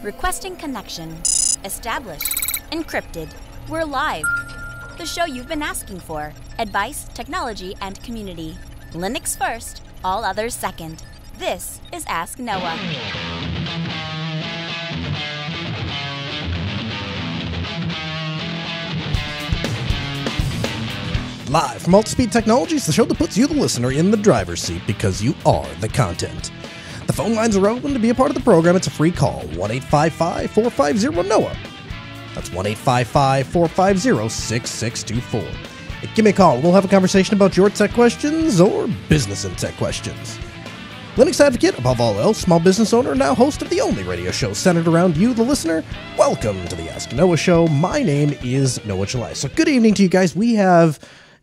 Requesting connection. Established. Encrypted. We're live. The show you've been asking for. Advice, technology, and community. Linux first, all others second. This is Ask Noah. Live from Altispeed Technologies, the show that puts you, the listener, in the driver's seat because you are the content. The phone lines are open to be a part of the program. It's a free call, 1-855-450-NOAH. That's 1-855-450-6624. Give me a call. We'll have a conversation about your tech questions or business and tech questions. Linux advocate, above all else, small business owner, now host of the only radio show centered around you, the listener. Welcome to the Ask Noah Show. My name is Noah Chalai. So good evening to you guys. We have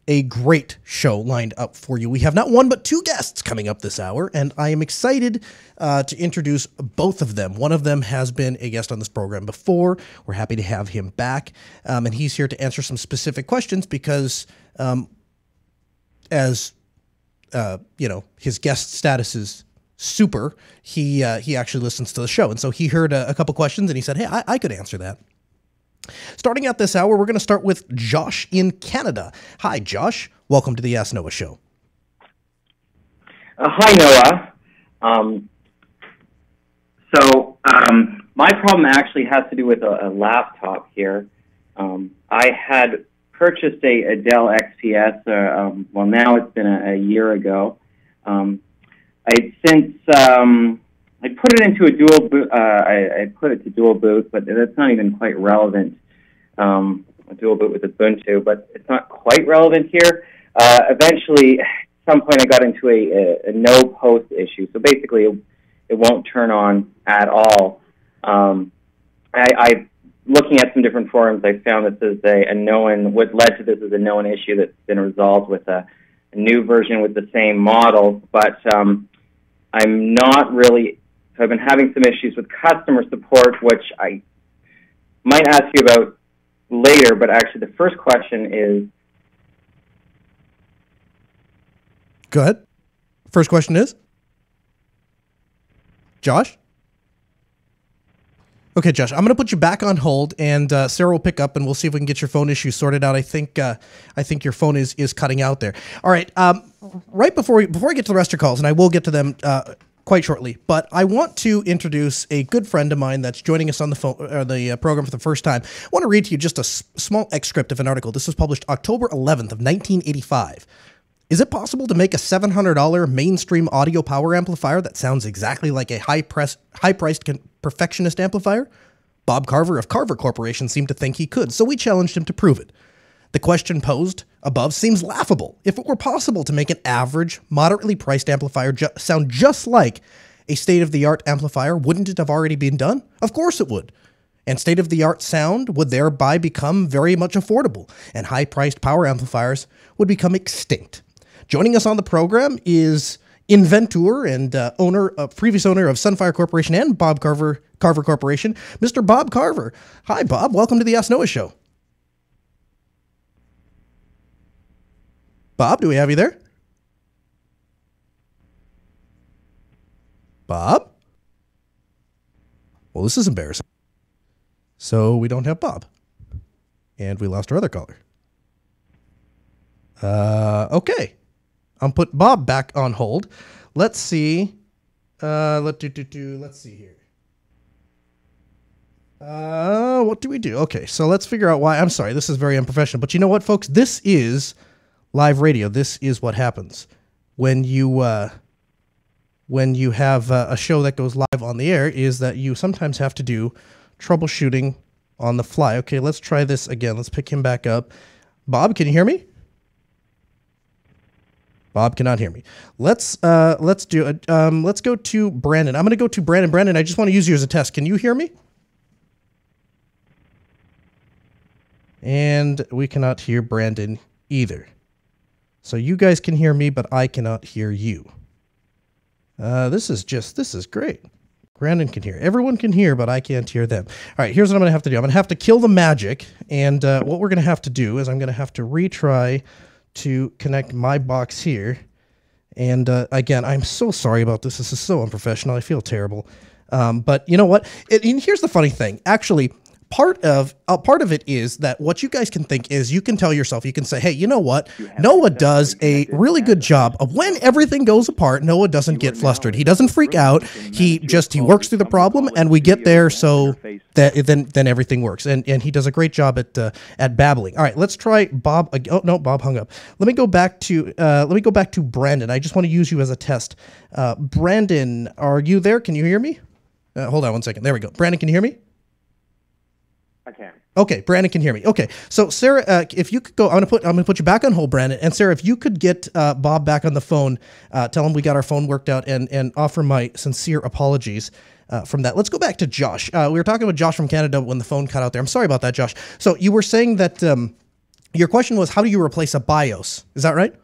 a great show lined up for you. We have not one but two guests coming up this hour, and I am excited to introduce both of them. One of them has been a guest on this program before. We're happy to have him back, and he's here to answer some specific questions because, his guest status is super. He actually listens to the show, and so he heard a couple questions, and he said, "Hey, I could answer that." Starting out this hour, we're going to start with Josh in Canada. Hi, Josh. Welcome to the Ask Noah Show. Hi, Noah. My problem actually has to do with a laptop here. I had purchased a Dell XPS. Now it's been a year ago. I put it into a dual boot. I put it to dual boot, but that's not even quite relevant. A dual boot with Ubuntu, but it's not quite relevant here. Eventually, at some point, I got into a no post issue. So basically, it won't turn on at all. I looking at some different forums, I found that there's what led to this is a known issue that's been resolved with a new version with the same model, but I'm not really. So I've been having some issues with customer support, which I might ask you about later, but actually the first question is... Go ahead. First question is? Josh? Okay, Josh, I'm going to put you back on hold, and Sarah will pick up, and we'll see if we can get your phone issue sorted out. I think your phone is cutting out there. All right, right before I get to the rest of your calls, and I will get to them quite shortly, but I want to introduce a good friend of mine that's joining us on the phone or the program for the first time. I want to read to you just a small excerpt of an article. This was published October 11th of 1985. Is it possible to make a $700 mainstream audio power amplifier that sounds exactly like a high-priced perfectionist amplifier? Bob Carver of Carver Corporation seemed to think he could, so we challenged him to prove it. The question posed above seems laughable. If it were possible to make an average, moderately priced amplifier sound just like a state-of-the-art amplifier, wouldn't it have already been done? Of course it would. And state-of-the-art sound would thereby become very much affordable, and high-priced power amplifiers would become extinct. Joining us on the program is inventor and previous owner of Sunfire Corporation and Bob Carver Corporation, Mr. Bob Carver. Hi, Bob. Welcome to the Ask Noah Show. Bob, do we have you there? Bob? Well, this is embarrassing. So we don't have Bob. And we lost our other caller. Okay. I'll put Bob back on hold. Let's see. Let's see here. What do we do? Okay, so let's figure out why. I'm sorry, this is very unprofessional. But you know what, folks? This is live radio. This is what happens when you have a show that goes live on the air, is that you sometimes have to do troubleshooting on the fly. Okay, let's try this again. Let's pick him back up. Bob, can you hear me? Bob cannot hear me. Let's go to Brandon. I'm going to go to Brandon. Brandon, I just want to use you as a test. Can you hear me? And we cannot hear Brandon either. So you guys can hear me, but I cannot hear you. This is great. Brandon can hear. Everyone can hear, but I can't hear them. All right, here's what I'm going to have to do. I'm going to have to kill the magic, and what we're going to have to do is I'm going to have to retry to connect my box here. And again, I'm so sorry about this. This is so unprofessional. I feel terrible. But you know what? And here's the funny thing. Actually, part of it is that what you guys can think is you can tell yourself, you can say, hey, you know what? Noah does a really good job of when everything goes apart, Noah doesn't get flustered. He doesn't freak out. He works through the problem and we get there so that then everything works. And he does a great job at babbling. All right, let's try Bob. Oh, no, Bob hung up. Let me go back to Brandon. I just want to use you as a test. Brandon, are you there? Can you hear me? Hold on one second. There we go. Brandon, can you hear me? I can. Okay, Brandon can hear me. Okay, so Sarah, if you could go, I'm gonna put you back on hold, Brandon. And Sarah, if you could get Bob back on the phone, tell him we got our phone worked out, and offer my sincere apologies from that. Let's go back to Josh. We were talking with Josh from Canada when the phone cut out there. I'm sorry about that, Josh. So you were saying that your question was, how do you replace a BIOS? Is that right?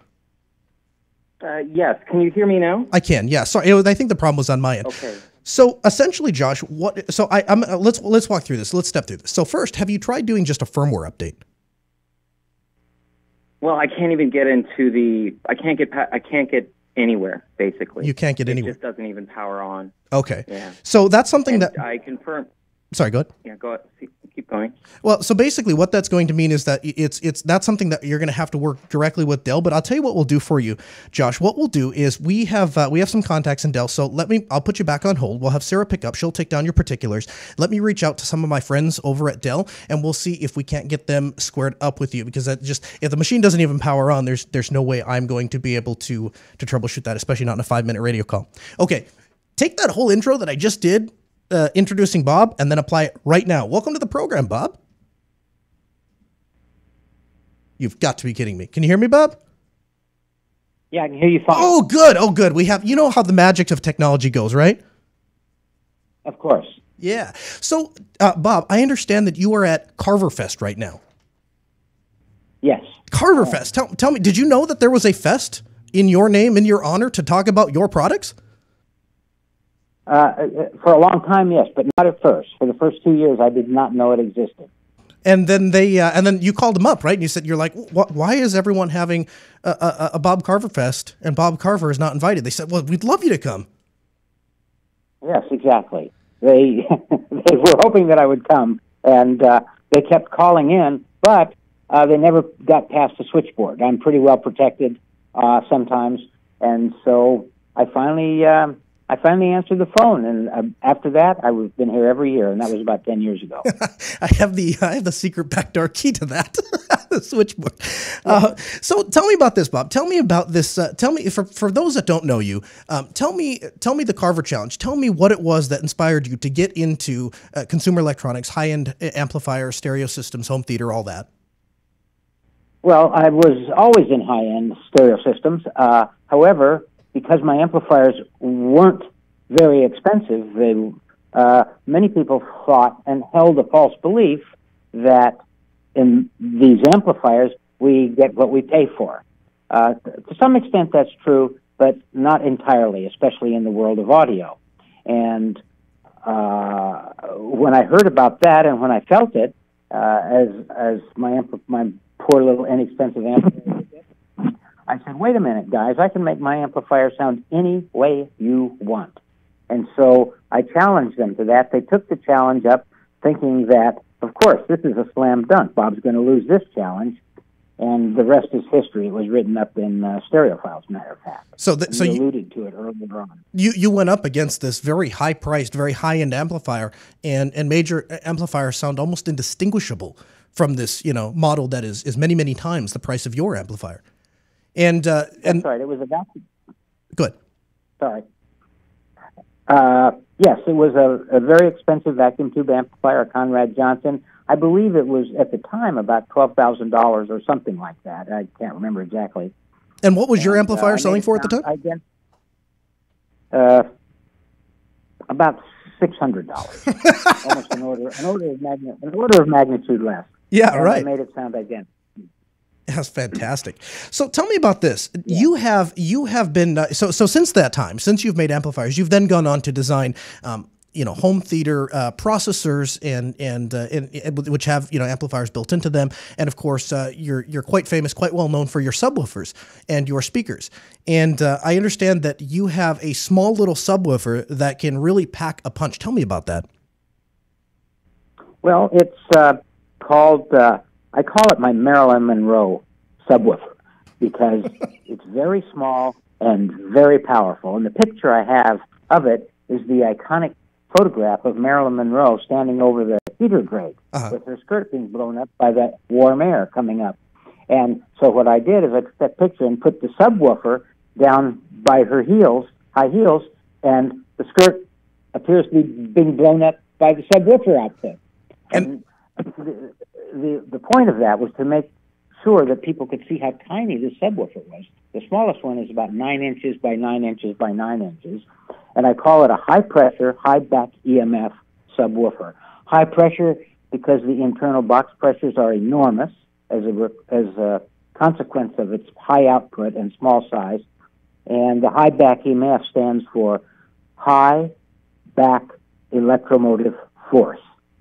Yes. Can you hear me now? I can. Yeah. Sorry, I think the problem was on my end. Okay. So essentially, Josh, let's walk through this. Let's step through this. So first, have you tried doing just a firmware update? Well, I can't even get into I can't get anywhere, basically. You can't get anywhere. It just doesn't even power on. Okay. Yeah. So that's something And that I confirm. Sorry, go ahead. Yeah, go ahead. Keep going. Well, so basically what that's going to mean is that that's something that you're going to have to work directly with Dell, but I'll tell you what we'll do for you, Josh. What we'll do is we have some contacts in Dell. So I'll put you back on hold. We'll have Sarah pick up. She'll take down your particulars. Let me reach out to some of my friends over at Dell and we'll see if we can't get them squared up with you, because if the machine doesn't even power on, there's no way I'm going to be able to troubleshoot that, especially not in a 5-minute radio call. Okay. Take that whole intro that I just did, introducing Bob, and then apply it right now. Welcome to the program, Bob. You've got to be kidding me. Can you hear me, Bob? Yeah, I can hear you fine. Oh, good. Oh, good. You know how the magic of technology goes, right? Of course. Yeah. So, Bob, I understand that you are at Carverfest right now. Yes. Carverfest. Tell me, did you know that there was a fest in your name, in your honor, to talk about your products? For a long time, yes, but not at first. For the first 2 years, I did not know it existed. And then then you called them up, right? And you said, you're like, why is everyone having a Bob Carver Fest and Bob Carver is not invited? They said, well, we'd love you to come. Yes, exactly. They they were hoping that I would come, and they kept calling in, but they never got past the switchboard. I'm pretty well protected sometimes, and so I finally answered the phone, and after that, I've been here every year, and that was about 10 years ago. I have the secret backdoor key to that, the switchboard. So tell me about this, Bob. Tell me about this. Tell me, for those that don't know you, tell me the Carver Challenge. Tell me what it was that inspired you to get into consumer electronics, high-end amplifiers, stereo systems, home theater, all that. Well, I was always in high-end stereo systems. However, because my amplifiers weren't very expensive, many people thought and held a false belief that in these amplifiers we get what we pay for. To some extent that's true, but not entirely, especially in the world of audio. And when I heard about that and when I felt it, as my poor little inexpensive amplifier, I said, wait a minute, guys, I can make my amplifier sound any way you want. And so I challenged them to that. They took the challenge up thinking that, of course, this is a slam dunk. Bob's going to lose this challenge. And the rest is history. It was written up in Stereophiles, matter of fact. So you alluded to it earlier on. You went up against this very high-priced, very high-end amplifier, and major amplifiers sound almost indistinguishable from this, model that is many, many times the price of your amplifier. And That's right. It was a vacuum. Good. Sorry. Yes, it was a very expensive vacuum tube amplifier, a Conrad Johnson. I believe it was at the time about $12,000 or something like that. I can't remember exactly. And what was your amplifier selling for at the time? About $600. Almost an order of magnitude less. Yeah, and right. I made it sound identical. That's fantastic. So tell me about this. Yeah. You have been so since that time, since you've made amplifiers, you've then gone on to design home theater processors and which have amplifiers built into them, and of course you're quite famous, quite well known for your subwoofers and your speakers. And I understand that you have a small little subwoofer that can really pack a punch. Tell me about that. Well, it's called, I call it my Marilyn Monroe subwoofer because it's very small and very powerful. And the picture I have of it is the iconic photograph of Marilyn Monroe standing over the heater grate with her skirt being blown up by that warm air coming up. And so what I did is I took that picture and put the subwoofer down by her heels, high heels, and the skirt appears to be being blown up by the subwoofer output. And the point of that was to make sure that people could see how tiny this subwoofer was. The smallest one is about 9 inches by 9 inches by 9 inches, and I call it a high-pressure, high-back EMF subwoofer. High pressure because the internal box pressures are enormous as a consequence of its high output and small size, and the high-back EMF stands for high-back electromotive force.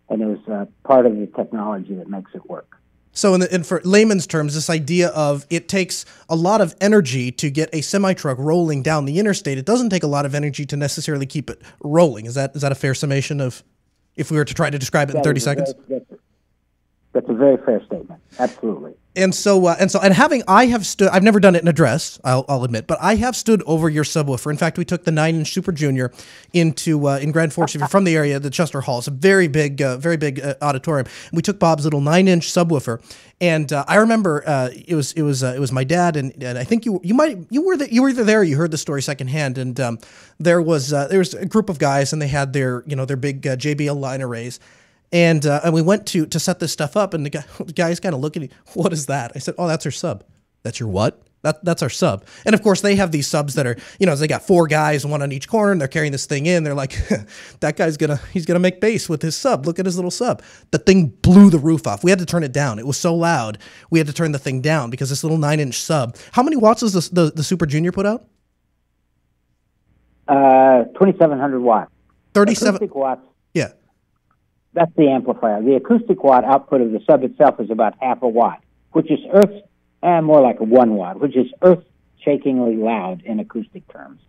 And it was part of the technology that makes it work. So in for layman's terms, this idea of it takes a lot of energy to get a semi-truck rolling down the interstate. It doesn't take a lot of energy to necessarily keep it rolling. Is that a fair summation of, if we were to try to describe it in 30 seconds? That's a very fair statement. Absolutely. And I've never done it in a dress, I'll admit, but I have stood over your subwoofer. In fact, we took the 9-inch Super Junior in Grand Forks. If you're from the area, the Chester Hall. It's a very big auditorium. And we took Bob's little 9-inch subwoofer, and I remember it was my dad, and I think you were either there or you heard the story secondhand. And there was a group of guys, and they had their big JBL line arrays. And we went to set this stuff up, and the guys kind of look at me, what is that? I said, oh, that's our sub. That's your what? That's our sub. And of course, they have these subs that are, they got 4 guys, 1 on each corner, and they're carrying this thing in. They're like, that guy's he's gonna make bass with his sub. Look at his little sub. The thing blew the roof off. We had to turn it down. It was so loud, we had to turn the thing down because this little 9-inch sub. How many watts does the Super Junior put out? 2,700 watts. 37 acoustic watts. Yeah. That's the amplifier. The acoustic watt output of the sub itself is about half a watt, which is more like a 1 watt, which is earth-shakingly loud in acoustic terms.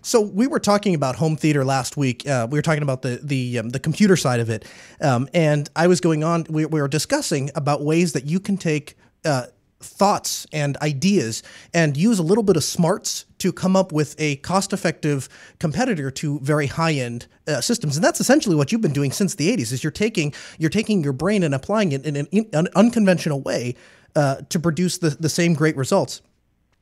So we were talking about home theater last week. We were talking about the computer side of it, and I was going on. We were discussing about ways that you can take thoughts and ideas and use a little bit of smarts to come up with a cost-effective competitor to very high-end systems. And that's essentially what you've been doing since the 80s, is you're taking your brain and applying it in an unconventional way to produce the same great results.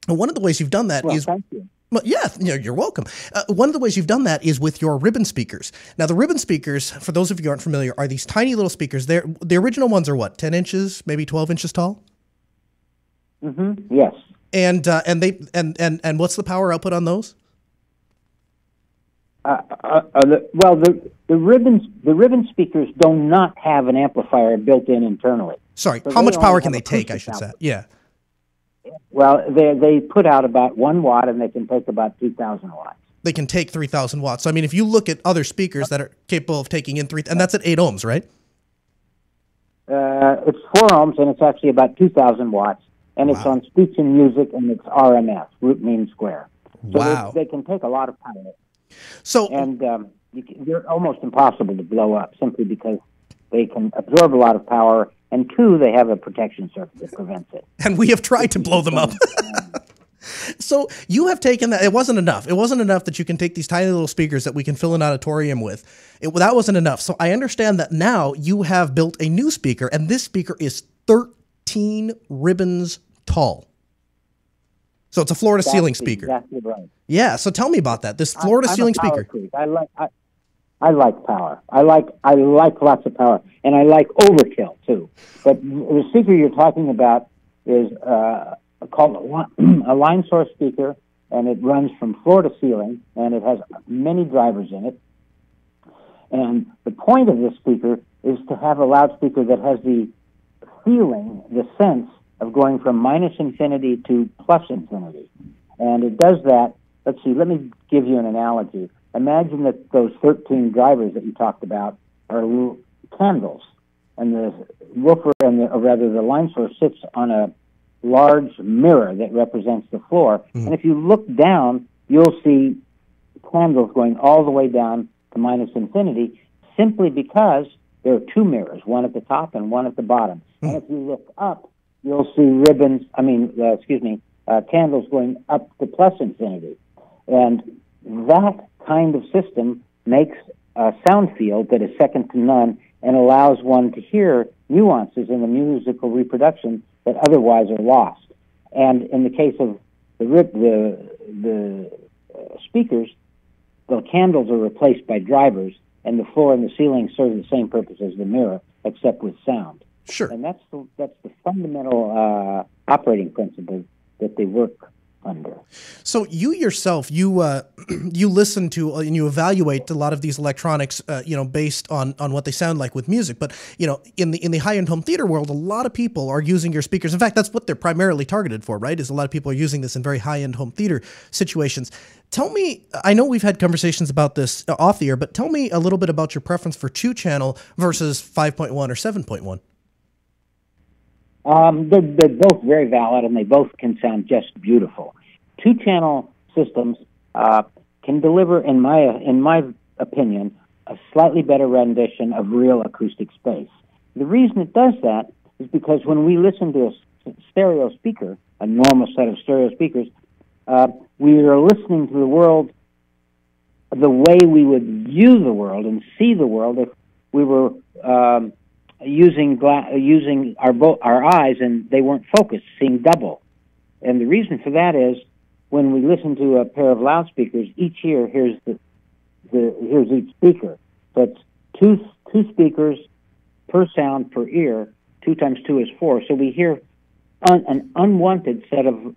And one of the ways you've done that is... Thank you. Well, yeah, you're welcome. One of the ways you've done that is with your ribbon speakers. Now, the ribbon speakers, for those of you who aren't familiar, are these tiny little speakers. The original ones are what, 10 inches, maybe 12 inches tall? Mm-hmm. Yes. And what's the power output on those? The ribbon speakers do not have an amplifier built in internally. Sorry, so how much power can they take? I should say. Yeah. Well, they put out about 1 watt, and they can take about 2,000 watts. They can take 3,000 watts. So, I mean, if you look at other speakers that are capable of taking in and that's at 8 ohms, right? It's 4 ohms, and it's actually about 2,000 watts. And it's on speech and music, and it's RMS, root mean square. So wow. They can take a lot of power. So, and they're almost impossible to blow up simply because they can absorb a lot of power, and 2, they have a protection circuit that prevents it. And we have tried to blow them up. So you have taken that. It wasn't enough. It wasn't enough that you can take these tiny little speakers that we can fill an auditorium with. That wasn't enough. So I understand that now you have built a new speaker, and this speaker is 13 ribbons tall. So it's a floor-to-ceiling speaker. Exactly right. Yeah. So tell me about that. This floor-to-ceiling speaker. I like power. I like lots of power, and I like overkill too. But the speaker you're talking about is called a line source speaker, and it runs from floor to ceiling, and it has many drivers in it. And the point of this speaker is to have a loudspeaker that has the feeling, the sense of going from minus infinity to plus infinity. And it does that. Let's see, let me give you an analogy. imagine that those 13 drivers that you talked about are little candles, and the woofer or rather the line source sits on a large mirror that represents the floor. Mm. And if you look down, you'll see candles going all the way down to minus infinity, simply because there are two mirrors, one at the top and one at the bottom. And if you look up, you'll see candles going up to plus infinity. And that kind of system makes a sound field that is second to none and allows one to hear nuances in the musical reproduction that otherwise are lost. And in the case of the speakers, the candles are replaced by drivers, and the floor and the ceiling serve the same purpose as the mirror, except with sound. Sure. And that's the fundamental operating principle that they work under. So you yourself, you listen to and you evaluate a lot of these electronics, based on what they sound like with music. But in the high-end home theater world, a lot of people are using your speakers. In fact, that's what they're primarily targeted for, right? Is a lot of people are using this in very high-end home theater situations. Tell me, I know we've had conversations about this off the air, but tell me a little bit about your preference for 2-channel versus 5.1 or 7.1. They're both very valid, and they both can sound just beautiful. 2-channel systems can deliver, in my opinion, a slightly better rendition of real acoustic space. The reason it does that is because when we listen to a stereo speaker, a normal set of stereo speakers, we are listening to the world the way we would view the world and see the world if we were using our eyes and they weren't focused, seeing double. And the reason for that is when we listen to a pair of loudspeakers, each ear hears hears each speaker. So it's two speakers per sound per ear. 2 times 2 is 4. So we hear an unwanted set of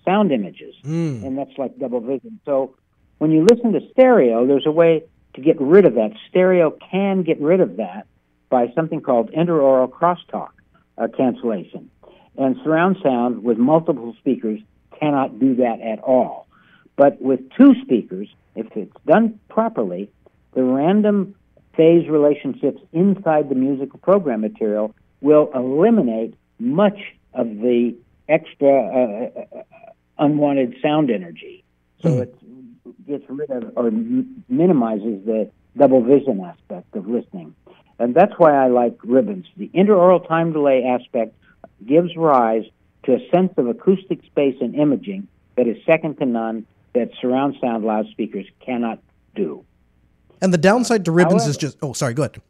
sound images, and that's like double vision. So when you listen to stereo, there's a way to get rid of that. Stereo can get rid of that by something called interaural crosstalk cancellation. And surround sound with multiple speakers cannot do that at all. But with 2 speakers, if it's done properly, the random phase relationships inside the musical program material will eliminate much of the extra unwanted sound energy. So it gets rid of or minimizes the double vision aspect of listening. And that's why I like ribbons. The interaural time delay aspect gives rise to a sense of acoustic space and imaging that is second to none, that surround sound loudspeakers cannot do. And the downside to ribbons is just... Oh, sorry, go ahead.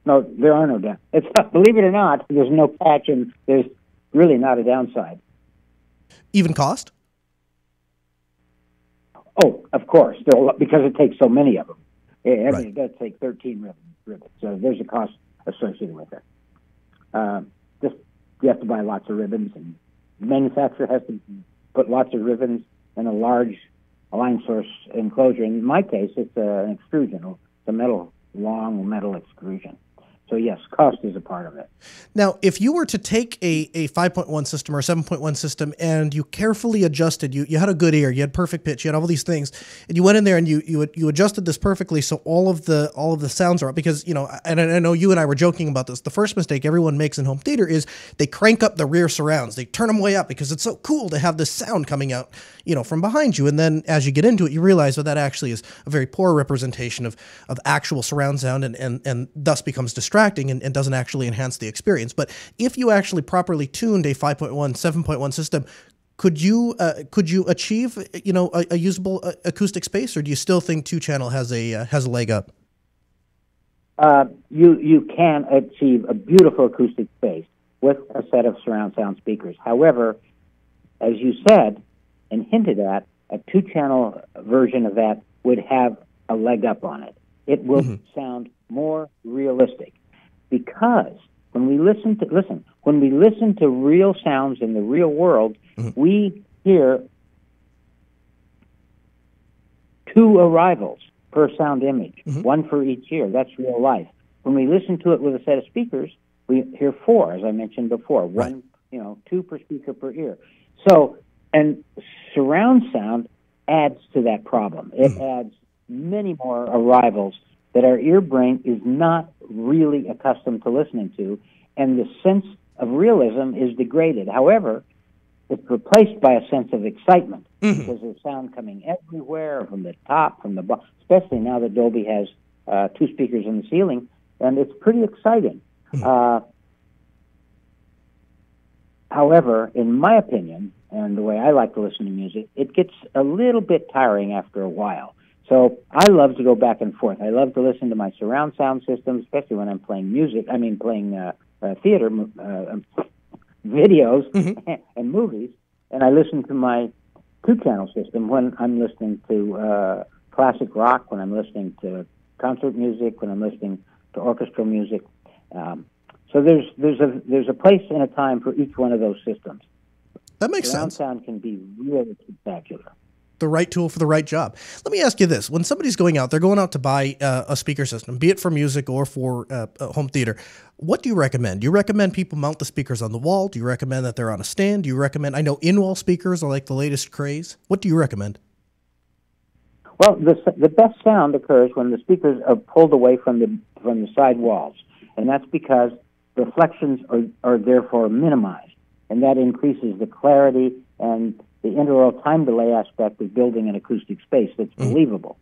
No, there are no downsides. Believe it or not, there's no catch, and there's really not a downside. Even cost? Oh, of course, because it takes so many of them. It does take 13 ribbons, so there's a cost associated with it. Just you have to buy lots of ribbons, and the manufacturer has to put lots of ribbons in a large line source enclosure. In my case, it's an extrusion. It's a long metal extrusion. So yes, cost is a part of it. Now, if you were to take a 5.1 system or a 7.1 system and you carefully adjusted, you had a good ear, you had perfect pitch, you had all these things, and you went in there and you adjusted this perfectly so all of the sounds are, because, and I know you and I were joking about this, the first mistake everyone makes in home theater is they crank up the rear surrounds. They turn them way up because it's so cool to have this sound coming out, from behind you. And then as you get into it, you realize that actually is a very poor representation of actual surround sound and thus becomes distracting and doesn't actually enhance the experience. But if you actually properly tuned a 5.1, 7.1 system, could you achieve a usable acoustic space, or do you still think 2-channel has a leg up? You can achieve a beautiful acoustic space with a set of surround sound speakers. However, as you said and hinted at, a 2-channel version of that would have a leg up on it. It will sound more realistic, because when we listen to real sounds in the real world, we hear 2 arrivals per sound image, 1 for each ear. That's real life. When we listen to it with a set of speakers, we hear 4, as I mentioned before, 1, 2 per speaker per ear. So, and surround sound adds to that problem. It adds many more arrivals that our ear brain is not really accustomed to listening to, and the sense of realism is degraded. However, it's replaced by a sense of excitement because there's sound coming everywhere, from the top, from the bottom, especially now that Dolby has 2 speakers in the ceiling, and it's pretty exciting. However, in my opinion, and the way I like to listen to music, it gets a little bit tiring after a while. So I love to go back and forth. I love to listen to my surround sound system, especially when I'm playing music. I mean, playing theater videos and movies. And I listen to my 2-channel system when I'm listening to classic rock, when I'm listening to concert music, when I'm listening to orchestral music. So there's a place and a time for each one of those systems. That makes Surround sense. sound can be really spectacular. The right tool for the right job. Let me ask you this. When somebody's going out, they're going out to buy a speaker system, be it for music or for home theater. What do you recommend? Do you recommend people mount the speakers on the wall? Do you recommend that they're on a stand? Do you recommend, I know in-wall speakers are like the latest craze. What do you recommend? Well, the best sound occurs when the speakers are pulled away from the side walls, and that's because reflections are therefore minimized, and that increases the clarity and the interaural time delay aspect of building an acoustic space that's believable.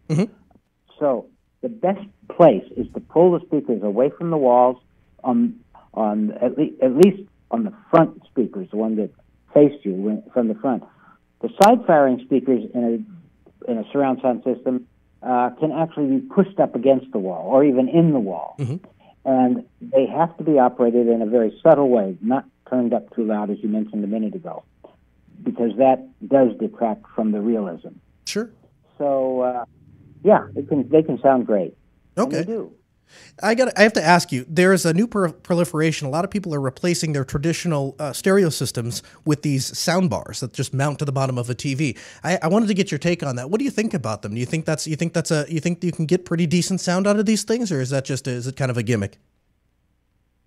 So the best place is to pull the speakers away from the walls on at least on the front speakers, the one that face you from the front. The side-firing speakers in a surround sound system can actually be pushed up against the wall or even in the wall. And they have to be operated in a very subtle way, not turned up too loud, as you mentioned a minute ago, because that does detract from the realism. Sure. So, yeah, they can sound great. Okay. And they do. I have to ask you, there is a new proliferation. A lot of people are replacing their traditional stereo systems with these sound bars that just mount to the bottom of a TV. I wanted to get your take on that. What do you think about them? Do you think you think you can get pretty decent sound out of these things, or is it kind of a gimmick?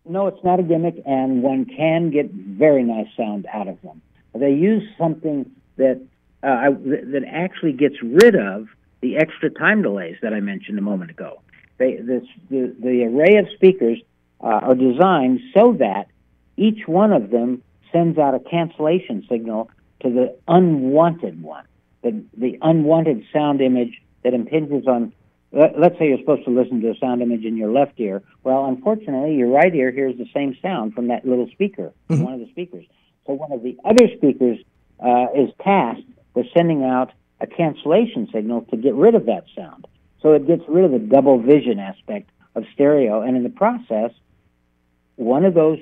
No, it's not a gimmick, and one can get very nice sound out of them. They use something that actually gets rid of the extra time delays that I mentioned a moment ago. The array of speakers are designed so that each one of them sends out a cancellation signal to the unwanted one, the unwanted sound image that impinges on. Let's say you're supposed to listen to a sound image in your left ear. Well, unfortunately, your right ear hears the same sound from that little speaker, from one of the speakers. So one of the other speakers is tasked with sending out a cancellation signal to get rid of that sound. So it gets rid of the double vision aspect of stereo, and in the process, one of those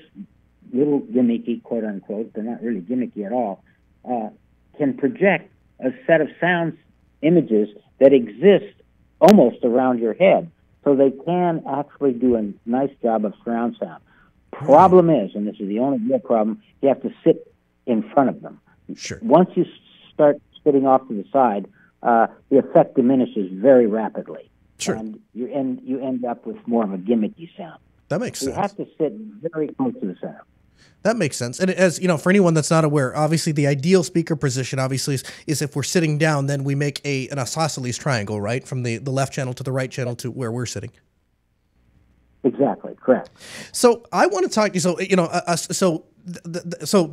little gimmicky, quote unquote, they're not really gimmicky at all, can project a set of sound images that exist almost around your head. So they can actually do a nice job of surround sound. Problem is, and this is the only real problem, you have to sit in front of them. Sure. Once you start sitting off to the side, the effect diminishes very rapidly. Sure. And you end up with more of a gimmicky sound. That makes sense. You have to sit very close to the center. That makes sense. And as you know, for anyone that's not aware, obviously the ideal speaker position obviously is if we're sitting down, then we make an isosceles triangle, right? From the left channel to the right channel to where we're sitting. Exactly, correct. So I want to talk to you. So, you know, so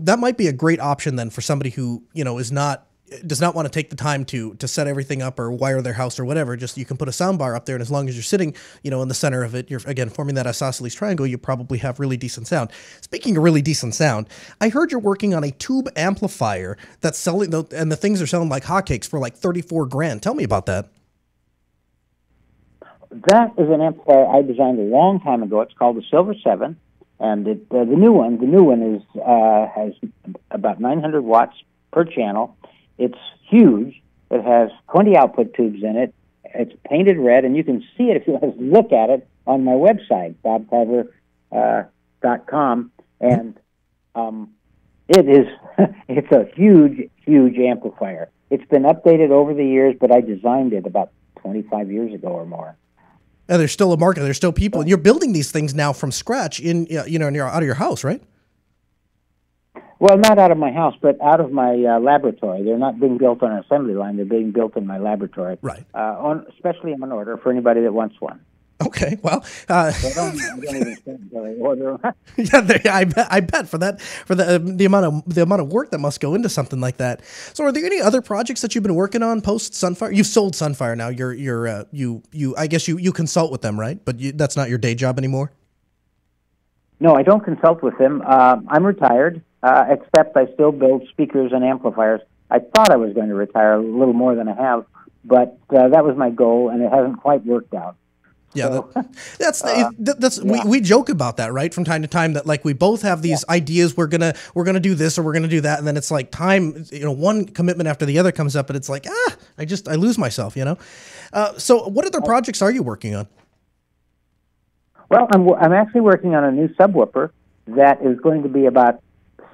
that might be a great option then for somebody who, you know, does not want to take the time to set everything up or wire their house or whatever. Just you can put a sound bar up there, and as long as you're sitting, you know, in the center of it, you're again forming that isosceles triangle. You probably have really decent sound. Speaking of really decent sound, I heard you're working on a tube amplifier that's selling, and the things are selling like hotcakes for like $34,000. Tell me about that. That is an amplifier I designed a long time ago. It's called the Silver 7, and the new one is has about 900 watts per channel. It's huge. It has 20 output tubes in it. It's painted red, and you can see it if you look at it on my website, bobcarver.com. And it's a huge amplifier. It's been updated over the years, but I designed it about 25 years ago or more. And there's still a market. There's still people, and you're building these things now from scratch out of your house, right? Well, not out of my house, but out of my laboratory. They're not being built on an assembly line. They're being built in my laboratory. Right. Especially on order for anybody that wants one. Okay, well, I don't even think until they order them. yeah, I bet for the amount of work that must go into something like that. So, are there any other projects that you've been working on post Sunfire? You've sold Sunfire now. I guess you consult with them, right? But that's not your day job anymore. No, I don't consult with them. I'm retired, except I still build speakers and amplifiers. I thought I was going to retire a little more than I have, but that was my goal, and it hasn't quite worked out. Yeah, we joke about that, right? From time to time, that like we both have these ideas. We're gonna do this or we're gonna do that, and then it's like time, one commitment after the other comes up, and it's like I lose myself, So, what other projects are you working on? Well, I'm actually working on a new subwoofer that is going to be about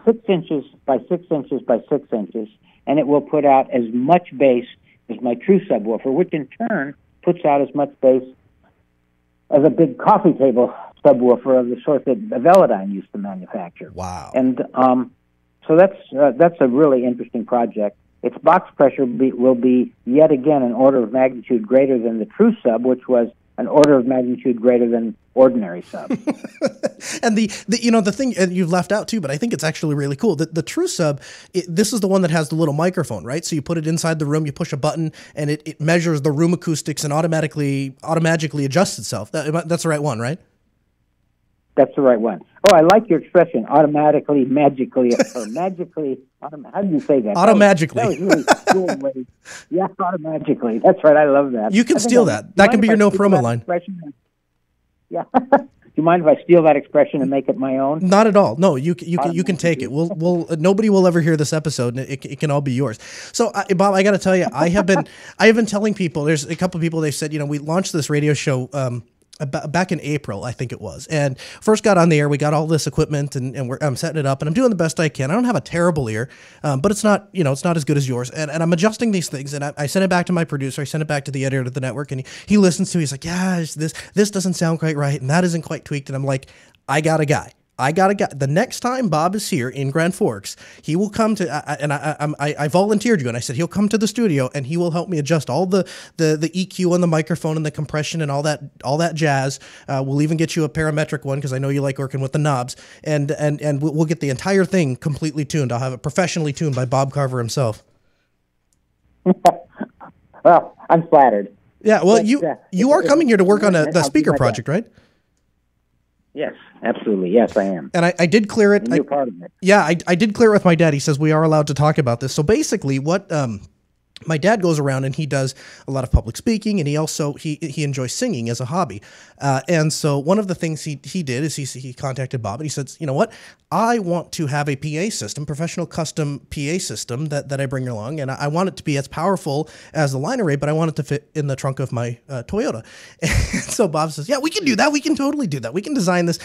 6 inches by 6 inches by 6 inches, and it will put out as much bass as my true subwoofer, which in turn puts out as much bass as a big coffee table subwoofer of the sort that Velodyne used to manufacture. Wow! And so that's a really interesting project. Its box pressure will be yet again an order of magnitude greater than the true sub, which was an order of magnitude greater than ordinary sub. And the thing, and you've left out too, but I think it's actually really cool. The true sub, this is the one that has the little microphone, right? So you put it inside the room, you push a button, and it measures the room acoustics and automatically adjusts itself. That's the right one, right? That's the right one. Oh, I like your expression, automatically, magically, or magically. How do you say that? Automagically. That was really cool way. Yeah, automagically. That's right. I love that. You can steal that. That can be your no promo line. Yeah. Do you mind if I steal that expression and make it my own? Not at all. No, you can take it. We'll nobody will ever hear this episode, and it can all be yours. So, Bob, I got to tell you, I have been telling people. There's a couple of people. They said, we launched this radio show back in April, I think it was, and first got on the air. We got all this equipment, and I'm setting it up, and I'm doing the best I can. I don't have a terrible ear, but it's not as good as yours, and I'm adjusting these things, and I sent it back to my producer. I sent it back to the editor of the network, and he listens to it. He's like, yeah, this doesn't sound quite right, and that isn't quite tweaked, and I'm like, I got a guy. The next time Bob is here in Grand Forks, he will come to, and I volunteered you, and I said he'll come to the studio and he will help me adjust all the EQ on the microphone and the compression and all that jazz. We'll even get you a parametric one because I know you like working with the knobs, and we'll get the entire thing completely tuned. I'll have it professionally tuned by Bob Carver himself. Well, I'm flattered. Yeah, well, you are coming here to work on the speaker project, right? Yes, absolutely. Yes, I am. And I did clear it. And you're part of it. Yeah, I did clear it with my dad. He says we are allowed to talk about this. So basically what my dad goes around and he does a lot of public speaking, and he also he enjoys singing as a hobby. And so one of the things he did is he contacted Bob and he said, you know what, I want to have a PA system, professional custom PA system that I bring along, and I want it to be as powerful as the line array, but I want it to fit in the trunk of my Toyota. And so Bob says, yeah, we can do that. We can totally do that. We can design this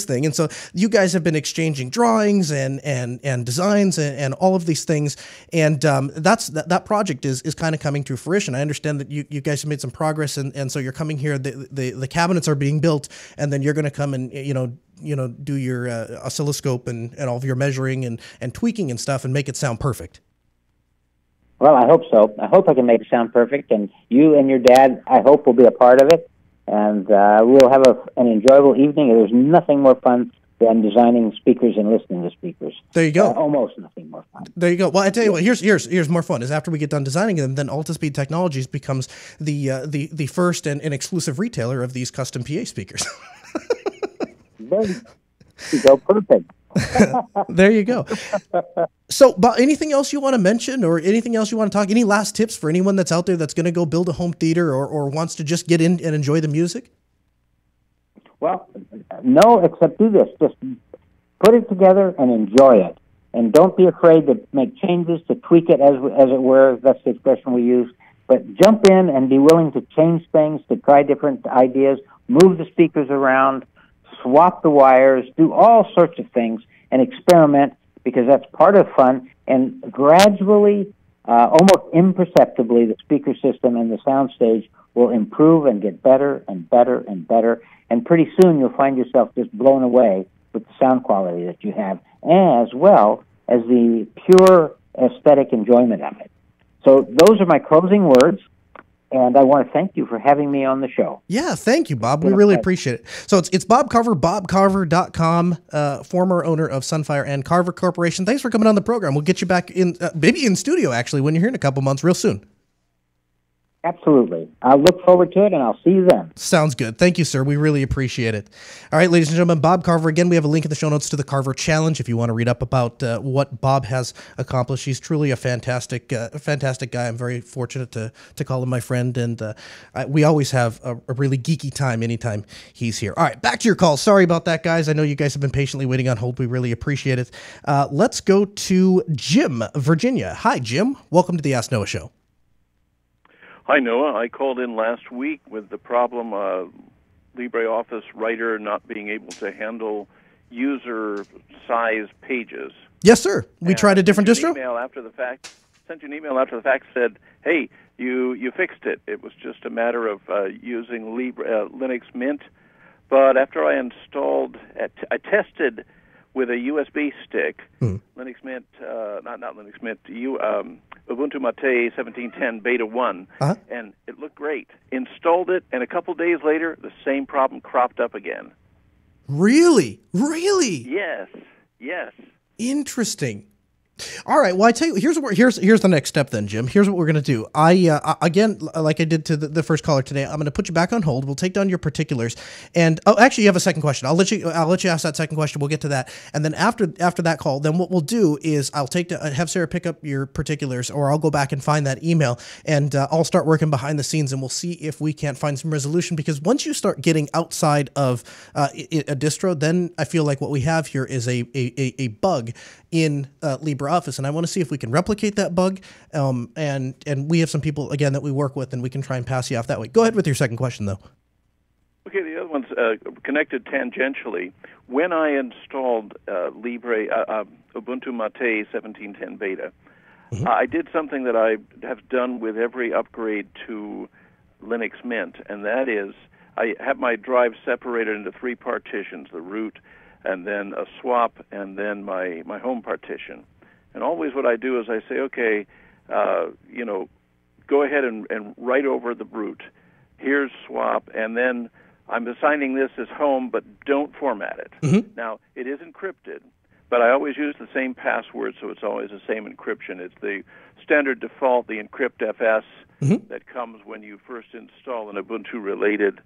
thing. And so you guys have been exchanging drawings and designs and all of these things, and that project is kind of coming to fruition. I understand that you guys have made some progress, and so you're coming here. The cabinets are being built, and then you're going to come and do your oscilloscope and all of your measuring and tweaking and stuff and make it sound perfect. Well, I hope so. I hope I can make it sound perfect, and you and your dad, I hope, will be a part of it, and we'll have an enjoyable evening. There's nothing more fun than designing speakers and listening to speakers. There you go. Almost nothing more fun. There you go. Well, I tell you what, here's more fun. Is after we get done designing them, then Altispeed Technologies becomes the first and exclusive retailer of these custom PA speakers. There you go. Perfect. There you go. So, but anything else you want to mention, or anything else you want to talk? Any last tips for anyone that's out there that's going to go build a home theater or wants to just get in and enjoy the music? Well, no, except do this. Just put it together and enjoy it. And don't be afraid to make changes, to tweak it as it were. That's the expression we use. But jump in and be willing to change things, to try different ideas, move the speakers around, swap the wires, do all sorts of things, and experiment, because that's part of fun. And gradually, almost imperceptibly, the speaker system and the soundstage will improve and get better and better and better. And pretty soon you'll find yourself just blown away with the sound quality that you have, as well as the pure aesthetic enjoyment of it. So those are my closing words. And I want to thank you for having me on the show. Yeah, thank you, Bob. We really appreciate it. So it's Bob Carver, bobcarver.com, former owner of Sunfire and Carver Corporation. Thanks for coming on the program. We'll get you back in, maybe in studio, actually, when you're here in a couple months, real soon. Absolutely. I'll look forward to it, and I'll see you then. Sounds good. Thank you, sir. We really appreciate it. All right, ladies and gentlemen, Bob Carver. Again, we have a link in the show notes to the Carver Challenge if you want to read up about what Bob has accomplished. He's truly a fantastic guy. I'm very fortunate to call him my friend, and we always have a really geeky time anytime he's here. All right, back to your call. Sorry about that, guys. I know you guys have been patiently waiting on hold. We really appreciate it. Let's go to Jim, Virginia. Hi, Jim. Welcome to the Ask Noah Show. Hi, Noah. I called in last week with the problem LibreOffice Writer not being able to handle user-size pages. Yes, sir. We tried a different distro? Sent you an email after the fact, said, hey, you fixed it. It was just a matter of using Linux Mint. But after I installed, I tested with a USB stick, Linux Mint, not Linux Mint, Ubuntu Mate 17.10 Beta 1, and it looked great. Installed it, and a couple days later, the same problem cropped up again. Really? Really? Yes. Interesting. All right. Well, I tell you, here's the next step then, Jim. Here's what we're gonna do. Again, like I did to the first caller today, I'm gonna put you back on hold. We'll take down your particulars, and actually, you have a second question. I'll let you ask that second question. We'll get to that, and then after that call, then what we'll do is I'll have Sarah pick up your particulars, or I'll go back and find that email, and I'll start working behind the scenes, and we'll see if we can't find some resolution. Because once you start getting outside of a distro, then I feel like what we have here is a bug in LibreOffice, and I want to see if we can replicate that bug. And we have some people again that we work with, and we can try and pass you off that way. Go ahead with your second question, though. Okay, the other one's connected tangentially. When I installed Ubuntu Mate 17.10 Beta, I did something that I have done with every upgrade to Linux Mint, and that is I have my drive separated into three partitions: the root, and then a swap, and then my home partition. And always what I do is I say, okay, go ahead and write over the root. Here's swap, and then I'm assigning this as home, but don't format it. Now, it is encrypted, but I always use the same password, so it's always the same encryption. It's the standard default, the EncryptFS, that comes when you first install an Ubuntu-related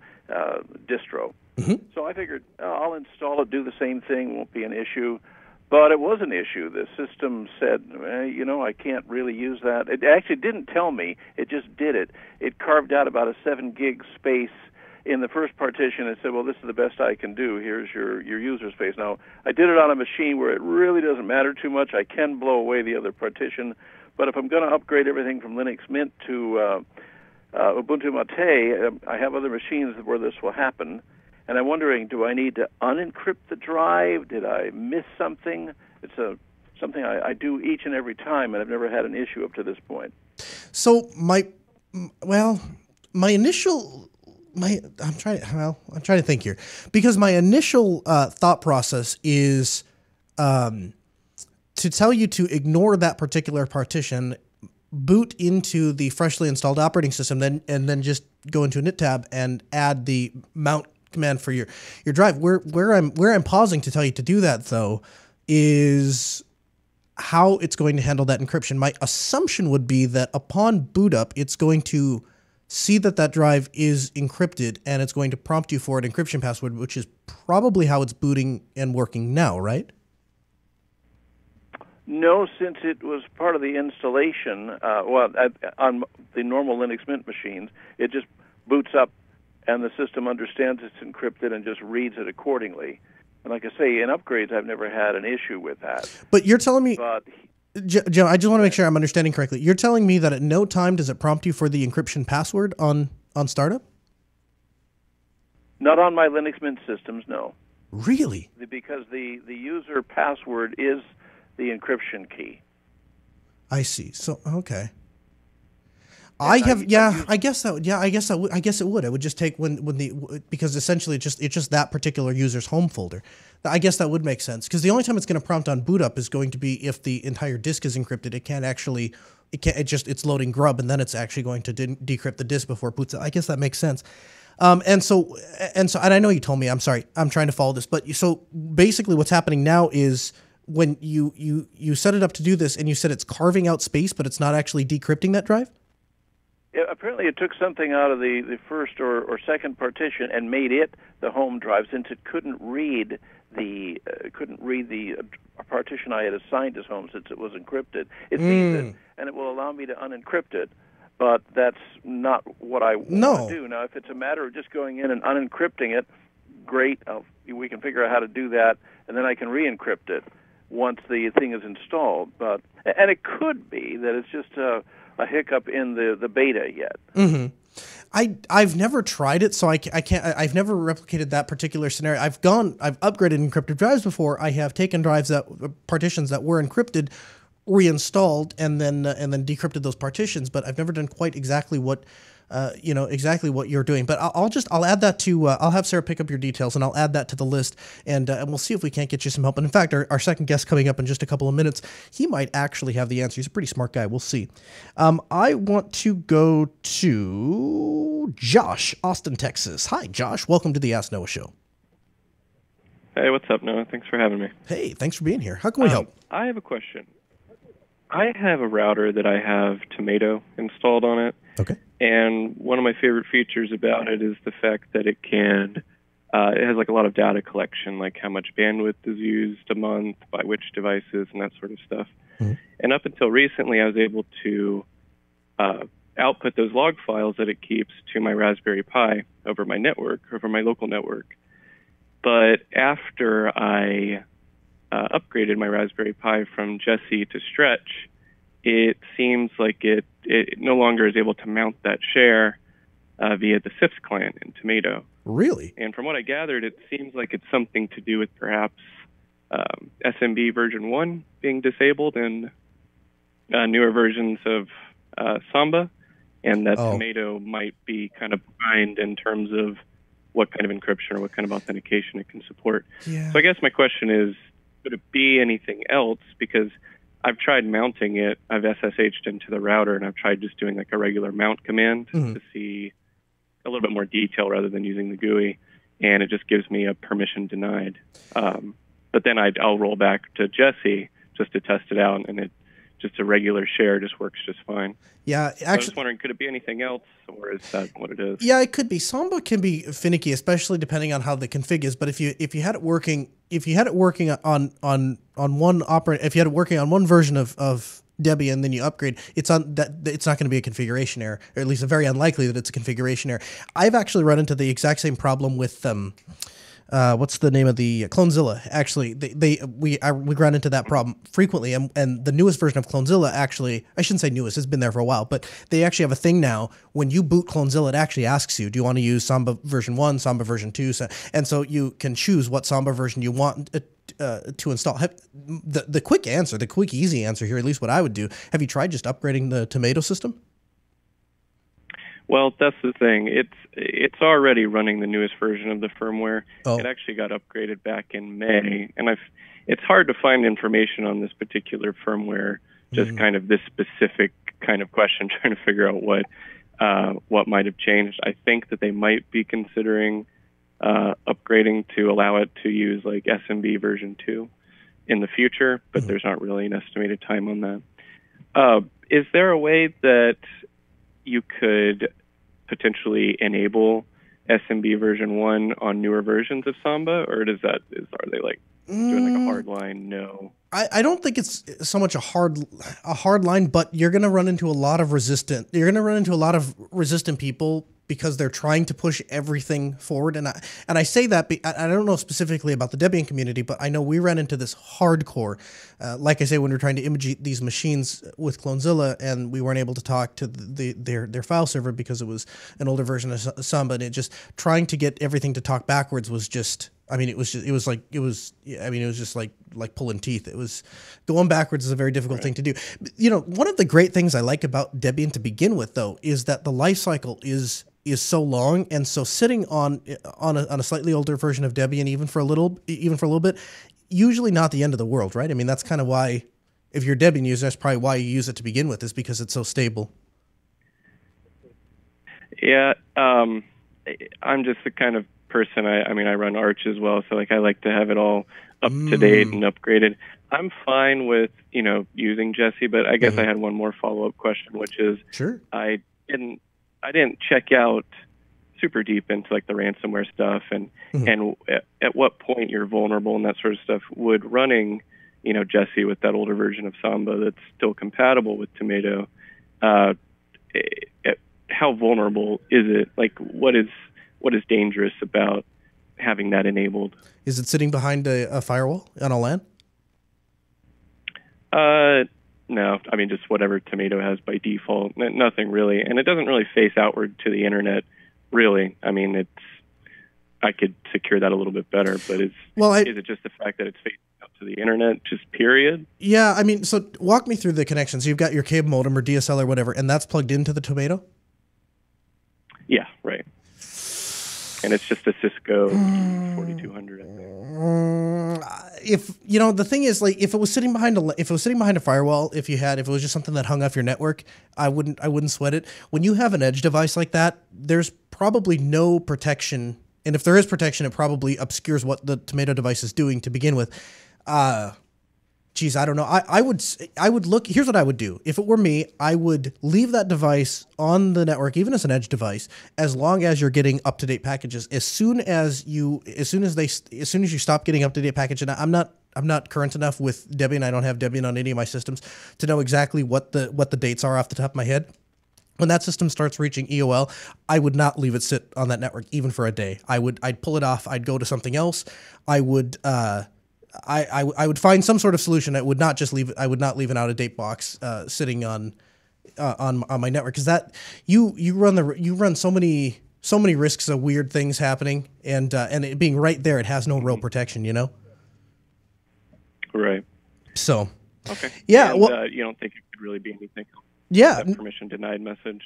distro. So I figured, I'll install it, do the same thing, won't be an issue. But it was an issue. The system said, I can't really use that. It actually didn't tell me. It just did it. It carved out about a 7 gig space in the first partition and said, well, this is the best I can do. Here's your user space. Now, I did it on a machine where it really doesn't matter too much. I can blow away the other partition. But if I'm going to upgrade everything from Linux Mint to Ubuntu Mate, I have other machines where this will happen. And I'm wondering, do I need to unencrypt the drive? Did I miss something? It's something I do each and every time, and I've never had an issue up to this point. So I'm trying to think here, because my initial thought process is to tell you to ignore that particular partition, boot into the freshly installed operating system, and then just go into a init tab and add the mount command for your drive. Where I'm pausing to tell you to do that, though, is how it's going to handle that encryption. My assumption would be that upon boot up, it's going to see that drive is encrypted, and it's going to prompt you for an encryption password, which is probably how it's booting and working now, right? No, since it was part of the installation, on the normal Linux Mint machines, it just boots up and the system understands it's encrypted and just reads it accordingly. And like I say, in upgrades, I've never had an issue with that. But you're telling me, Joe, I just want to make sure I'm understanding correctly. You're telling me that at no time does it prompt you for the encryption password on startup? Not on my Linux Mint systems, no. Really? Because the user password is the encryption key. I see. So, okay. I have, I guess that would, I guess it would. It would just take because essentially it's just that particular user's home folder. I guess that would make sense, because the only time it's going to prompt on boot up is going to be if the entire disk is encrypted. It's loading grub, and then it's actually going to decrypt the disk before it boots up. I guess that makes sense. And I know you told me, I'm sorry, I'm trying to follow this, but so basically what's happening now is when you set it up to do this, and you said it's carving out space, but it's not actually decrypting that drive? Yeah, apparently it took something out of the first or second partition and made it the home drive, since it couldn't read the partition I had assigned as home, since it was encrypted. It sees it, and it will allow me to unencrypt it, but that's not what I want to do. Now, if it's a matter of just going in and unencrypting it, great. We can figure out how to do that, and then I can re-encrypt it once the thing is installed. And it could be that it's just a hiccup in the beta yet. Mm-hmm. I've never tried it, so I can't. I've never replicated that particular scenario. I've upgraded encrypted drives before. I have taken partitions that were encrypted, reinstalled, and then decrypted those partitions. But I've never done quite exactly what you're doing. But I'll add that to. I'll have Sarah pick up your details, and I'll add that to the list, and we'll see if we can't get you some help. And in fact, our second guest coming up in just a couple of minutes, he might actually have the answer. He's a pretty smart guy. We'll see. I want to go to Josh, Austin, Texas. Hi, Josh. Welcome to the Ask Noah Show. Hey, what's up, Noah? Thanks for having me. Hey, thanks for being here. How can we help? I have a question. I have a router that I have Tomato installed on it. Okay. And one of my favorite features about it is the fact that it has like a lot of data collection, like how much bandwidth is used a month, by which devices, and that sort of stuff. Mm-hmm. And up until recently, I was able to output those log files that it keeps to my Raspberry Pi over my local network. But after I upgraded my Raspberry Pi from Jessie to Stretch, it seems like it no longer is able to mount that share via the CIFS client in Tomato. Really? And from what I gathered, it seems like it's something to do with perhaps SMB version 1 being disabled and newer versions of Samba, and that Tomato might be kind of behind in terms of what kind of encryption or what kind of authentication it can support. Yeah. So I guess my question is, could it be anything else? Because I've tried mounting it. I've SSH'd into the router, and I've tried just doing like a regular mount command to see a little bit more detail rather than using the GUI, and it just gives me a permission denied. But then I'll roll back to Jessie just to test it out, and just a regular share just works just fine. Yeah, actually, so I was wondering, could it be anything else, or is that what it is? Yeah, it could be. Samba can be finicky, especially depending on how the config is. But if you had it working on one if you had it working on one version of Debian, and then you upgrade, it's not going to be a configuration error, or at least very unlikely that it's a configuration error. I've actually run into the exact same problem with what's the name of the Clonezilla? Actually, we run into that problem frequently, and the newest version of Clonezilla, actually, I shouldn't say newest, it's been there for a while, but they actually have a thing now. When you boot Clonezilla, it actually asks you, do you want to use Samba version 1, Samba version 2? And so you can choose what Samba version you want to install. The quick easy answer here, at least what I would do, have you tried just upgrading the Tomato system? Well, that's the thing. It's already running the newest version of the firmware. Oh. It actually got upgraded back in May, and it's hard to find information on this particular firmware. Just kind of this specific kind of question, trying to figure out what might have changed. I think that they might be considering upgrading to allow it to use like SMB version 2 in the future, but there's not really an estimated time on that. Is there a way that you could potentially enable SMB version 1 on newer versions of Samba, or are they like doing like a hard line no? I don't think it's so much a hard line, but you're going to run into a lot of resistant people because they're trying to push everything forward. And I say that, I don't know specifically about the Debian community, but I know we ran into this hardcore, like I say, when we're trying to image these machines with Clonezilla, and we weren't able to talk to their file server because it was an older version of Samba, and it just trying to get everything to talk backwards was just I mean, it was just like pulling teeth. It was going backwards is a very difficult thing to do. You know, one of the great things I like about Debian to begin with, though, is that the life cycle is so long, and so sitting on a slightly older version of Debian, even for a little bit, usually not the end of the world, right? I mean, that's kind of why, if you're a Debian user, that's probably why you use it to begin with, is because it's so stable. Yeah, I'm just the kind of person, I mean, I run Arch as well, so like I like to have it all up to date and upgraded. I'm fine with, using Jessie, but I guess I had one more follow-up question, which is, sure, I didn't check out super deep into like the ransomware stuff and at what point you're vulnerable and that sort of stuff. Would running, Jessie with that older version of Samba that's still compatible with Tomato, how vulnerable is it? Like, what is dangerous about having that enabled? Is it sitting behind a firewall on a LAN? No, I mean, just whatever Tomato has by default. Nothing really. And it doesn't really face outward to the internet, really. I mean, I could secure that a little bit better, but is it just the fact that it's facing out to the internet, just period? Yeah, I mean, so walk me through the connections. So you've got your cable modem or DSL or whatever, and that's plugged into the Tomato? Yeah, right. And it's just a Cisco 4200. I think. The thing is, like, if it was sitting behind a firewall, if it was just something that hung off your network, I wouldn't sweat it. When you have an edge device like that, there's probably no protection, and if there is protection, it probably obscures what the Tomato device is doing to begin with. Geez, I don't know. I would look. Here's what I would do. If it were me, I would leave that device on the network, even as an edge device, as long as you're getting up-to-date packages. As soon as you stop getting up-to-date package, and I'm not current enough with Debian. I don't have Debian on any of my systems to know exactly what the dates are off the top of my head. When that system starts reaching EOL, I would not leave it sit on that network even for a day. I'd pull it off. I'd go to something else. I would find some sort of solution. I would not leave an out-of-date box sitting on my network, because that you run so many risks of weird things happening, and it being right there, it has no real protection, Right. So. Okay. Yeah. And, well, you don't think it could really be anything else? Yeah. That permission denied message.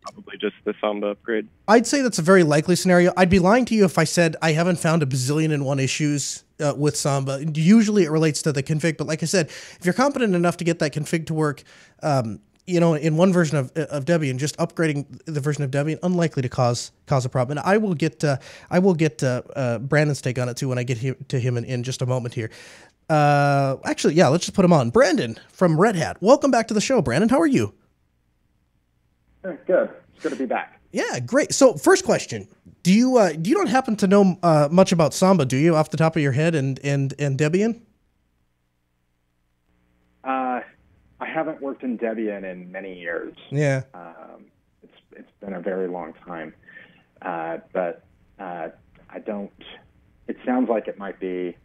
Probably just the Samba upgrade. I'd say that's a very likely scenario. I'd be lying to you if I said I haven't found a bazillion and one issues with Samba. Usually it relates to the config, but like I said, if you're competent enough to get that config to work, in one version of Debian, just upgrading the version of Debian, unlikely to cause a problem. And I will get Brandon's take on it too when I get to him in just a moment here. Actually, yeah, let's just put him on. Brandon from Red Hat. Welcome back to the show, Brandon. How are you? Good. It's good to be back. Yeah, great. So, first question: Do you don't happen to know much about Samba, do you, off the top of your head, and Debian? I haven't worked in Debian in many years. Yeah. It's been a very long time, but I don't. It sounds like it might be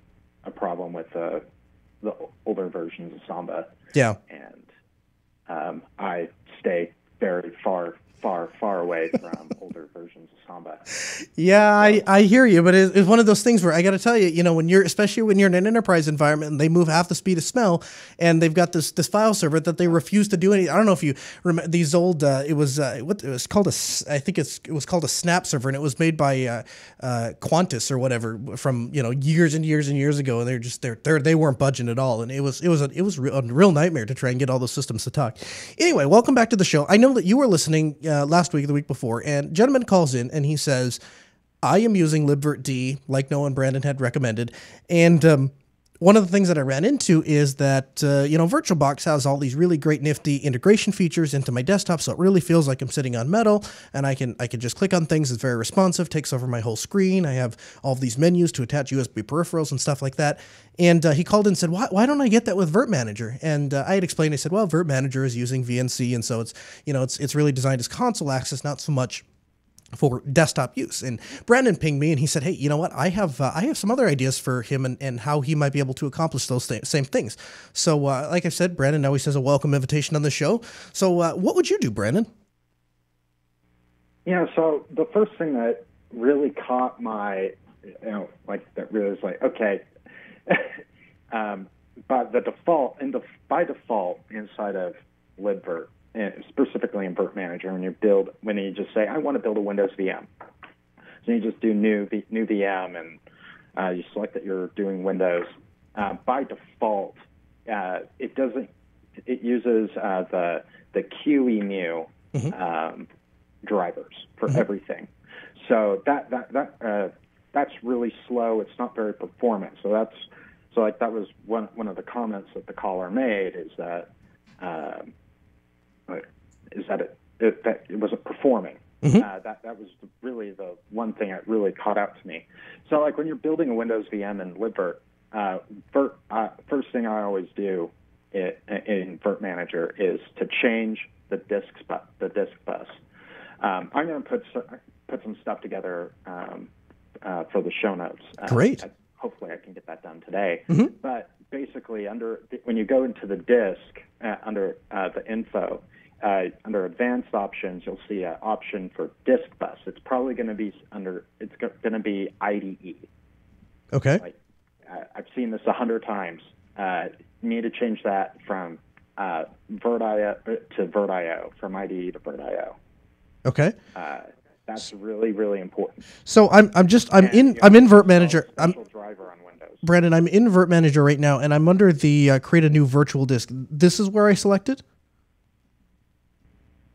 a problem with the older versions of Samba. Yeah. And I stay very far away from older versions of Samba. Yeah, I hear you, but it's one of those things where I got to tell you, especially when you're in an enterprise environment and they move half the speed of smell, and they've got this file server that they refuse to do anything. I don't know if you remember these old. It was called it was called a Snap server, and it was made by Qantas or whatever from years and years and years ago, and they weren't budging at all, and it was a real nightmare to try and get all those systems to talk. Anyway, welcome back to the show. I know that you were listening last week or the week before, and a gentleman calls in and he says, I am using libvirtd like Noah and Brandon had recommended, and one of the things that I ran into is that VirtualBox has all these really great nifty integration features into my desktop, so it really feels like I'm sitting on metal, and I can just click on things. It's very responsive, takes over my whole screen. I have all of these menus to attach USB peripherals and stuff like that. And he called in and said, why don't I get that with virt-manager? And I had explained, I said, well, virt-manager is using VNC, and so it's really designed as console access, not so much for desktop use. And Brandon pinged me and he said, hey, you know what? I have some other ideas for him and how he might be able to accomplish those same things. So like I said, Brandon always has a welcome invitation on the show. So what would you do, Brandon? Yeah, so the first thing that really caught my like that really is like, okay. But by default inside of libvirt, specifically in Virt Manager, when you just say, I want to build a Windows VM. So you just do new VM, and you select that you're doing Windows. By default, it uses the QEMU drivers for everything. So that's really slow. It's not very performant. So that was one of the comments that the caller made, is that it wasn't performing. That was really the one thing that really caught out to me. So like when you're building a Windows VM in libvirt, first thing I always do in Virt Manager is to change the disk bus. I'm going to put some stuff together for the show notes. Great. Hopefully I can get that done today. But basically, when you go into the disk under the info, under advanced options, you'll see an option for disk bus. It's probably going to be IDE. Okay. Like, I've seen this 100 times. You need to change that from VirtIO to VirtIO, from IDE to VirtIO. Okay. That's really, really important. So I'm in Virt Manager. Driver on Windows. Brandon, I'm in Virt Manager right now, and I'm under the create a new virtual disk. This is where I selected?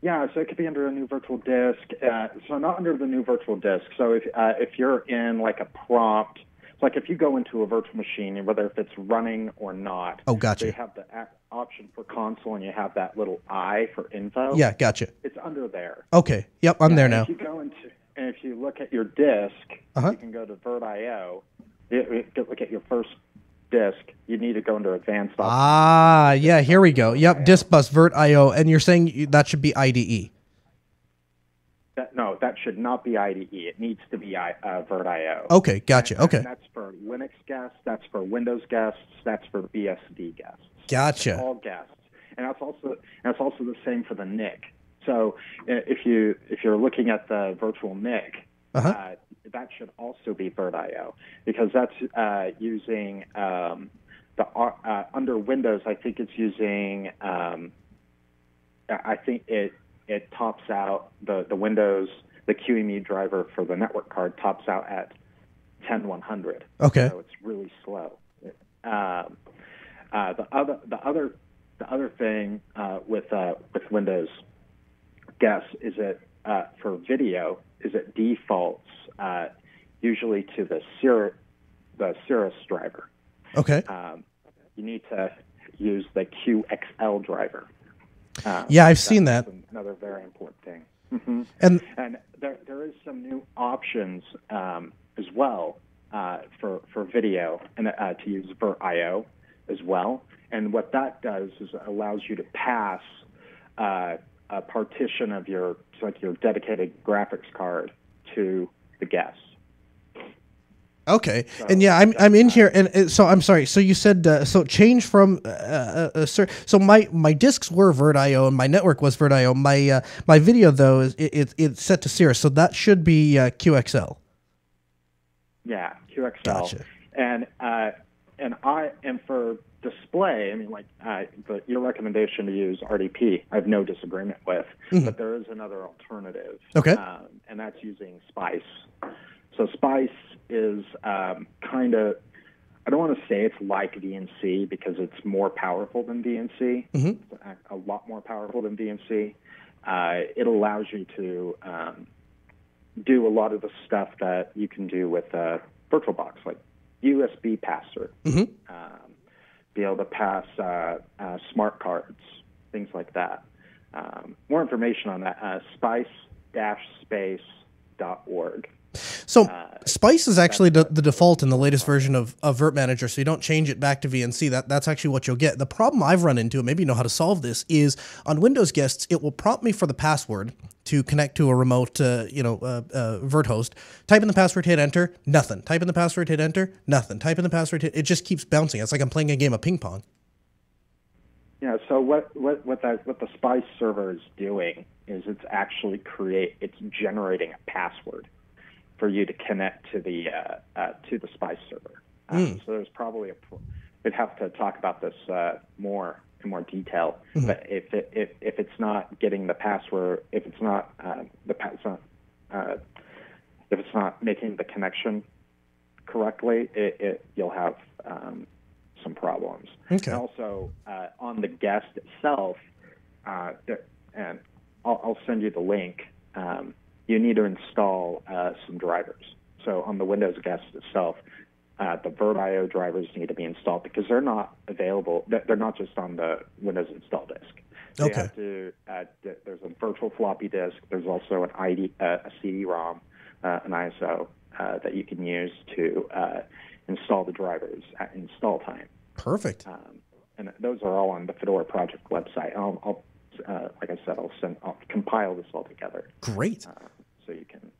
Yeah, so it could be under a new virtual disk. So not under the new virtual disk. So if you're in like a prompt, it's like if you go into a virtual machine, whether if it's running or not. Oh, gotcha. They have the option for console, and you have that little I for info. Yeah, gotcha. It's under there. Okay. Yep, I'm there now. If you go into, and if you look at your disk, you can go to VirtIO. Look at your first disk. You need to go into advanced options. Ah, yeah, here we go. Yep, disk bus VirtIO, and you're saying that should be IDE. No, that should not be IDE. It needs to be VirtIO. Okay, gotcha. Okay. And that's for Linux guests. That's for Windows guests. That's for BSD guests. Gotcha. That's all guests, and that's also the same for the NIC. So if you're looking at the virtual NIC, that should also be VirtIO, because that's using under Windows. I think it's using. I think it tops out the Windows, the QEMU driver for the network card tops out at 10100. Okay. So it's really slow. The other thing with Windows guests is that for video is it defaults usually to the Cirrus driver. Okay. You need to use the QXL driver. Yeah, I've seen that. Another very important thing. And there is some new options as well for video, and to use VirtIO as well. And what that does is it allows you to pass a partition of your dedicated graphics card to the guests. Okay, so, and yeah, I'm in here, and so I'm sorry. So you said so change from so my disks were VirtIO and my network was VirtIO. My video though is it's set to Cirrus, so that should be QXL. Yeah, QXL. Gotcha. And for display, I mean, your recommendation to use RDP, I have no disagreement with, but there is another alternative. Okay. And that's using Spice. So Spice is kind of, I don't want to say it's like VNC because it's more powerful than VNC, a lot more powerful than VNC. It allows you to do a lot of the stuff that you can do with VirtualBox, like USB pass-through, be able to pass smart cards, things like that. More information on that, spice-space.org. So Spice is actually the default in the latest version of Virt Manager, so you don't change it back to VNC. That's actually what you'll get. The problem I've run into, and maybe you know how to solve this, is on Windows guests, it will prompt me for the password to connect to a remote, Virt host. Type in the password, hit enter, nothing. Type in the password, hit enter, nothing. Type in the password, it just keeps bouncing. It's like I'm playing a game of ping pong. Yeah. So what the Spice server is doing is it's actually generating a password. for you to connect to the SPICE server. So there's probably we'd have to talk about this more in more detail. But if it's not getting the password, if it's not making the connection correctly, you'll have some problems. Okay. And also on the guest itself, and I'll send you the link. You need to install some drivers. So on the Windows guest itself, the VirtIO drivers need to be installed because they're not available. They're not just on the Windows install disk. So you have to. There's a virtual floppy disk. There's also a CD-ROM, an ISO that you can use to install the drivers at install time. Perfect. And those are all on the Fedora project website. I'll like I said, I'll compile this all together. Great. So you can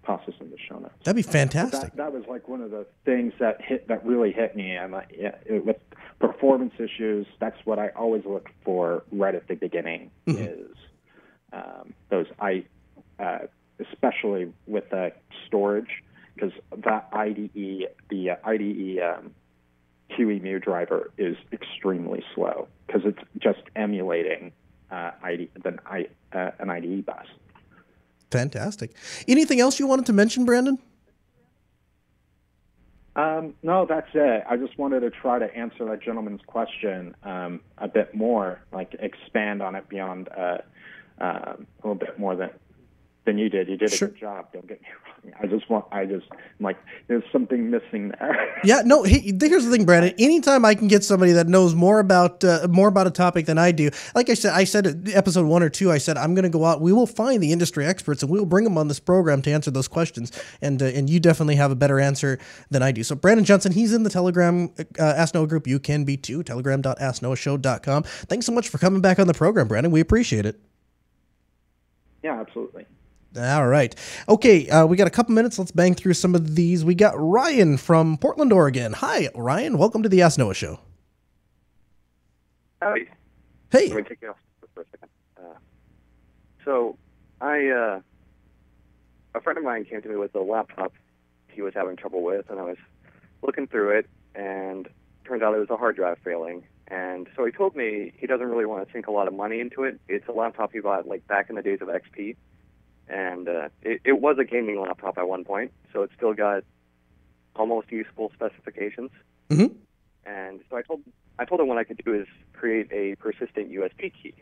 toss this in the show notes. That'd be fantastic. That was like one of the things that really hit me. I'm like, with performance issues, that's what I always look for right at the beginning is those especially with storage, because that IDE, the IDE QEMU driver is extremely slow because it's just emulating an IDE bus. Fantastic. Anything else you wanted to mention, Brandon? No, that's it. I just wanted to try to answer that gentleman's question a bit more, like expand on it beyond a little bit more than you did. You did a good job. Don't get me wrong. I'm like, there's something missing there. Yeah, no. Here's the thing, Brandon. Anytime I can get somebody that knows more about a topic than I do, like I said in episode 1 or 2, I said I'm going to go out. We will find the industry experts and we will bring them on this program to answer those questions. And you definitely have a better answer than I do. So Brandon Johnson, he's in the Telegram Ask Noah group. You can be too. Telegram.asknoahshow.com. Thanks so much for coming back on the program, Brandon. We appreciate it. Yeah, absolutely. All right. Okay, we got a couple minutes. Let's bang through some of these. We got Ryan from Portland, Oregon. Hi, Ryan. Welcome to the Ask Noah Show. Howdy. Hey. Let me take you off for a second. So, a friend of mine came to me with a laptop he was having trouble with, and I was looking through it, and turned out it was a hard drive failing. And so he told me he doesn't really want to sink a lot of money into it. It's a laptop he bought like back in the days of XP. And it was a gaming laptop at one point, so it's still got almost useful specifications. Mm-hmm. And so I told him what I could do is create a persistent USB key.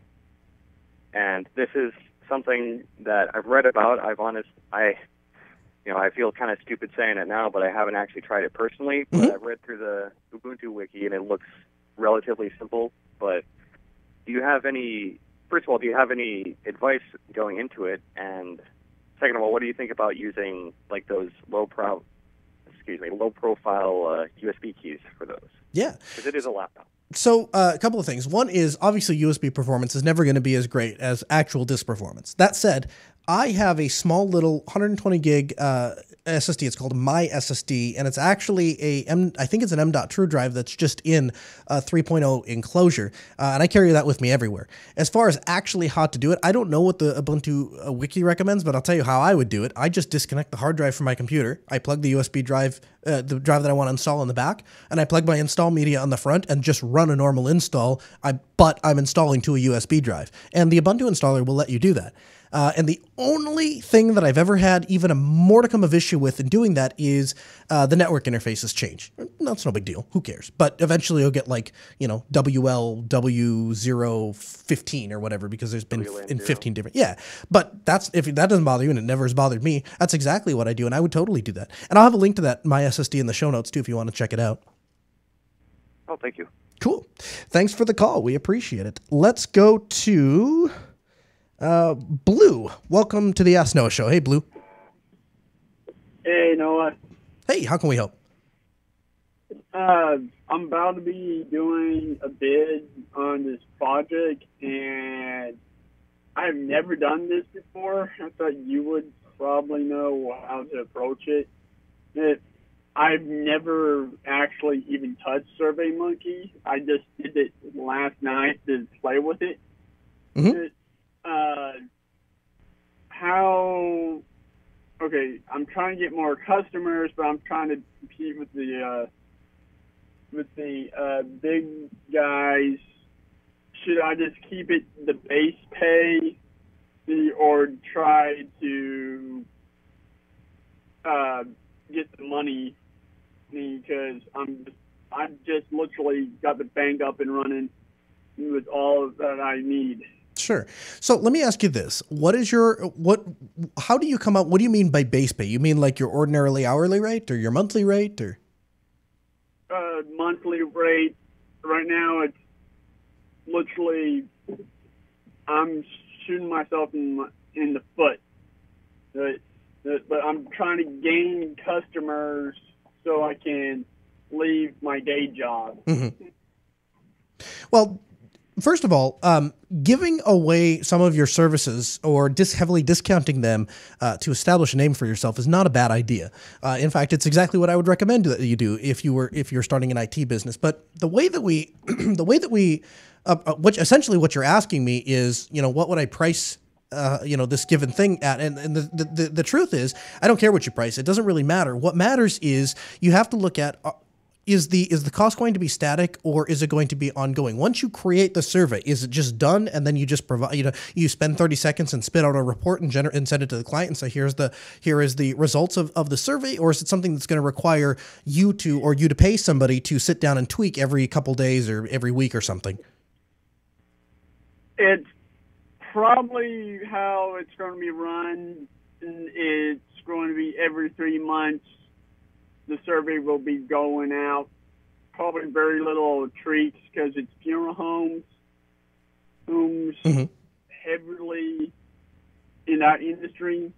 And this is something that I've read about. I feel kind of stupid saying it now, but I haven't actually tried it personally. Mm-hmm. But I've read through the Ubuntu wiki, and it looks relatively simple. But first of all, do you have any advice going into it? And second of all, what do you think about using like those low profile USB keys for those? Yeah. Because it is a laptop. So a couple of things. One is obviously USB performance is never going to be as great as actual disk performance. That said, I have a small little 120 gig SSD. It's called My SSD, and it's actually I think it's an M.2 drive that's just in a 3.0 enclosure, and I carry that with me everywhere. As far as actually how to do it, I don't know what the Ubuntu wiki recommends, but I'll tell you how I would do it. I just disconnect the hard drive from my computer. I plug the USB drive, the drive that I want to install in the back, and I plug my install media on the front and just run a normal install, but I'm installing to a USB drive. And the Ubuntu installer will let you do that. And the only thing that I've ever had even a modicum of issue with in doing that is the network interfaces change. That's no big deal. Who cares? But eventually you'll get like, WLW015 or whatever, because there's been in 15 different. Yeah. But if that doesn't bother you, and it never has bothered me, that's exactly what I do. And I would totally do that. And I'll have a link to that My SSD in the show notes too, if you want to check it out. Oh, thank you. Cool. Thanks for the call. We appreciate it. Let's go to Blue. Welcome to the Ask Noah Show. Hey, Blue. Hey, Noah. Hey, how can we help? I'm about to be doing a bid on this project, and I've never done this before. I thought you would probably know how to approach it. I've never actually even touched SurveyMonkey. I just did it last night to play with it. okay, I'm trying to get more customers, but I'm trying to compete with the big guys. Should I just keep it the base pay, or try to get the money? Because I've just literally got the bank up and running with all that I need. Sure. So let me ask you this: how do you come up? What do you mean by base pay? You mean like your ordinarily hourly rate, or your monthly rate, or? Monthly rate. Right now, it's literally I'm shooting myself in the foot. But I'm trying to gain customers so I can leave my day job. Mm-hmm. Well, first of all, giving away some of your services or heavily discounting them to establish a name for yourself is not a bad idea. In fact, it's exactly what I would recommend that you do if you're starting an IT business. But the way that we, which essentially what you're asking me is, what would I price this given thing at? And the truth is, I don't care what you price. It doesn't really matter. What matters is you have to look at, is the cost going to be static, or is it going to be ongoing? Once you create the survey, is it just done and then you just provide, you spend 30 seconds and spit out a report and send it to the client and say, here is the results of the survey? Or is it something that's going to require you to pay somebody to sit down and tweak every couple days or every week or something? It's probably how it's going to be run. It's going to be every 3 months. The survey will be going out. Probably very little tweaks because it's funeral homes mm-hmm. heavily in that industry.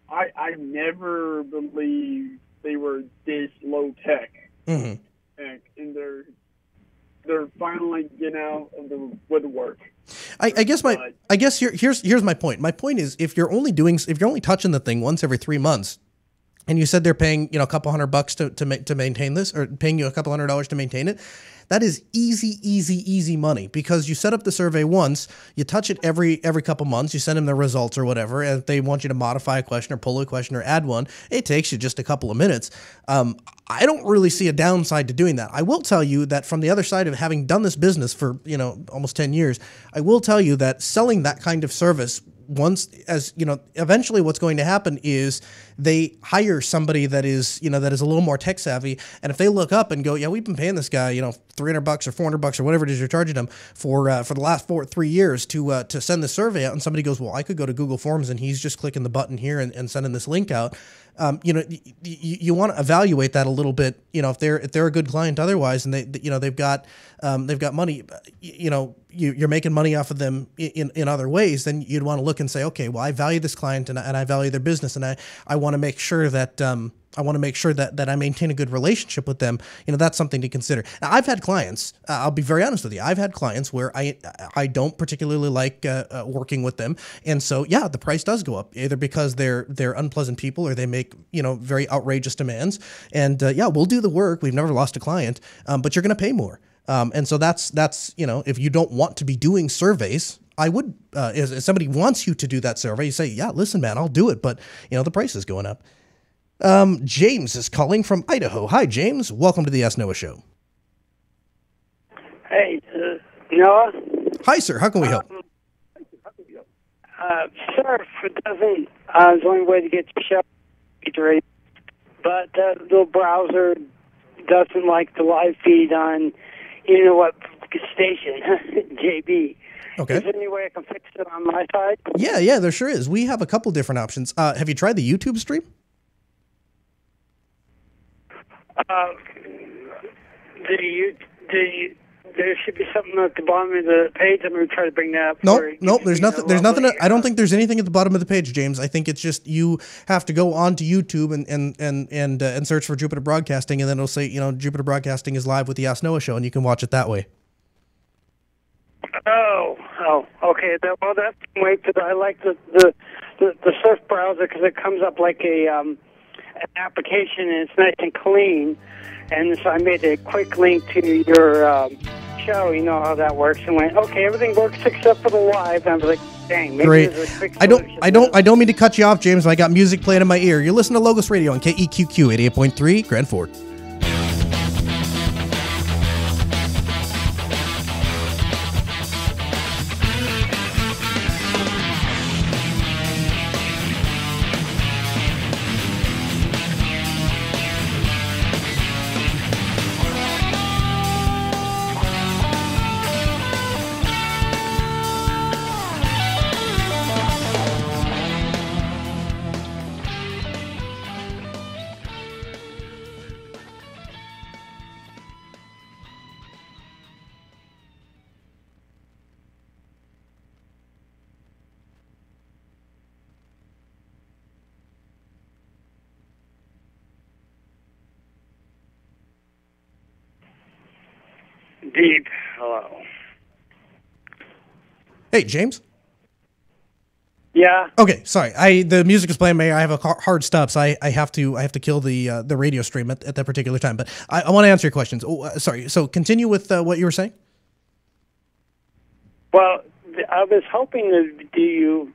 I never believed they were this low tech, mm-hmm. and they're finally getting out of the woodwork. I guess here's my point. My point is, if you're only touching the thing once every 3 months, and you said they're paying a couple $100 to maintain this, or paying you a couple $100 to maintain it, that is easy money, because you set up the survey once, you touch it every couple months, you send them the results or whatever, and if they want you to modify a question or pull a question or add one, it takes you just a couple of minutes. I don't really see a downside to doing that. I will tell you that from the other side of having done this business for almost 10 years, I will tell you that selling that kind of service, eventually what's going to happen is they hire somebody that is a little more tech savvy. And if they look up and go, yeah, we've been paying this guy, $300 or $400 or whatever it is you're charging him for the last 3 years to send the survey out. And somebody goes, well, I could go to Google Forms and he's just clicking the button here and sending this link out. You want to evaluate that a little bit, if they're a good client otherwise, and they've got money, you're making money off of them in other ways, then you'd want to look and say, okay, well, I value this client and I value their business, and I want to make sure that that I maintain a good relationship with them. That's something to consider. Now, I've had clients, I'll be very honest with you, I've had clients where I don't particularly like working with them. And so, yeah, the price does go up, either because they're unpleasant people or they make, very outrageous demands. And yeah, we'll do the work. We've never lost a client, but you're going to pay more. And so that's, if you don't want to be doing surveys, I would, if somebody wants you to do that survey, you say, yeah, listen, man, I'll do it. But, the price is going up. James is calling from Idaho. Hi, James. Welcome to the Ask Noah Show. Hey, Noah. Hi, sir. How can we help? Surf doesn't, is the only way to get your show rate, but the little browser doesn't like the live feed on, what station, JB. Okay. Is there any way I can fix it on my side? Yeah, there sure is. We have a couple different options. Have you tried the YouTube stream? There should be something at the bottom of the page. I'm going to try to bring that up. Nope. There's nothing. There's nothing. I don't think there's anything at the bottom of the page, James. I think it's just you have to go onto YouTube and search for Jupiter Broadcasting, and then it'll say Jupiter Broadcasting is live with the Ask Noah Show, and you can watch it that way. Oh, okay. Well, that's wait. Because I like the Surf browser because it comes up like an application and it's nice and clean. And so I made a quick link to your show. You know how that works. And went, okay, everything works except for the live. And I was like, dang, maybe Great. there's a quick I solution. don't mean to cut you off, James, but I got music playing in my ear. You're listening to Logos Radio on KEQQ 88.3 Grand Fort. Deep. Hello. Hey, James? Yeah. Okay, sorry. The music is playing. I have a hard stop, so I have to kill the radio stream at that particular time. But I want to answer your questions. Oh, sorry. So continue with what you were saying. Well, I was hoping to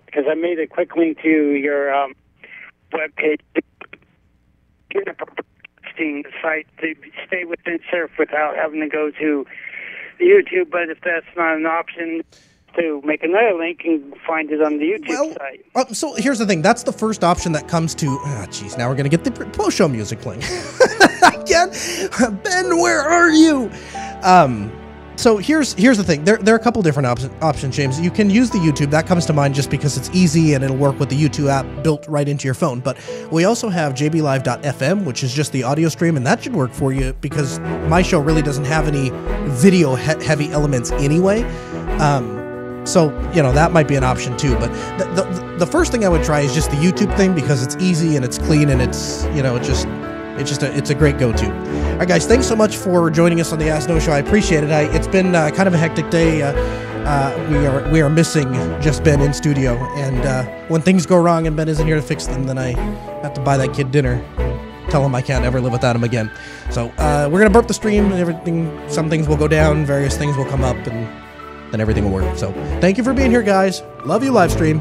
because I made a quick link to your webpage, site to stay within surf without having to go to YouTube. But if that's not an option, to make another link and find it on the YouTube site. So here's the thing. That's the first option that comes to... Jeez, now we're going to get the post-show music playing. Again, Ben, where are you? So here's the thing. There are a couple different options, James. You can use the YouTube. That comes to mind just because it's easy and it'll work with the YouTube app built right into your phone. But we also have jblive.fm, which is just the audio stream, and that should work for you because my show really doesn't have any video-heavy elements anyway. So, that might be an option too. But the first thing I would try is just the YouTube thing because it's easy and it's clean and it's a great go-to. All right, guys, thanks so much for joining us on the Ask Noah Show. I appreciate it. It's been kind of a hectic day. We are missing just Ben in studio, and when things go wrong and Ben isn't here to fix them, then I have to buy that kid dinner. Tell him I can't ever live without him again. So we're gonna burp the stream and everything. Some things will go down, various things will come up, and then everything will work. So thank you for being here, guys. Love you, live stream.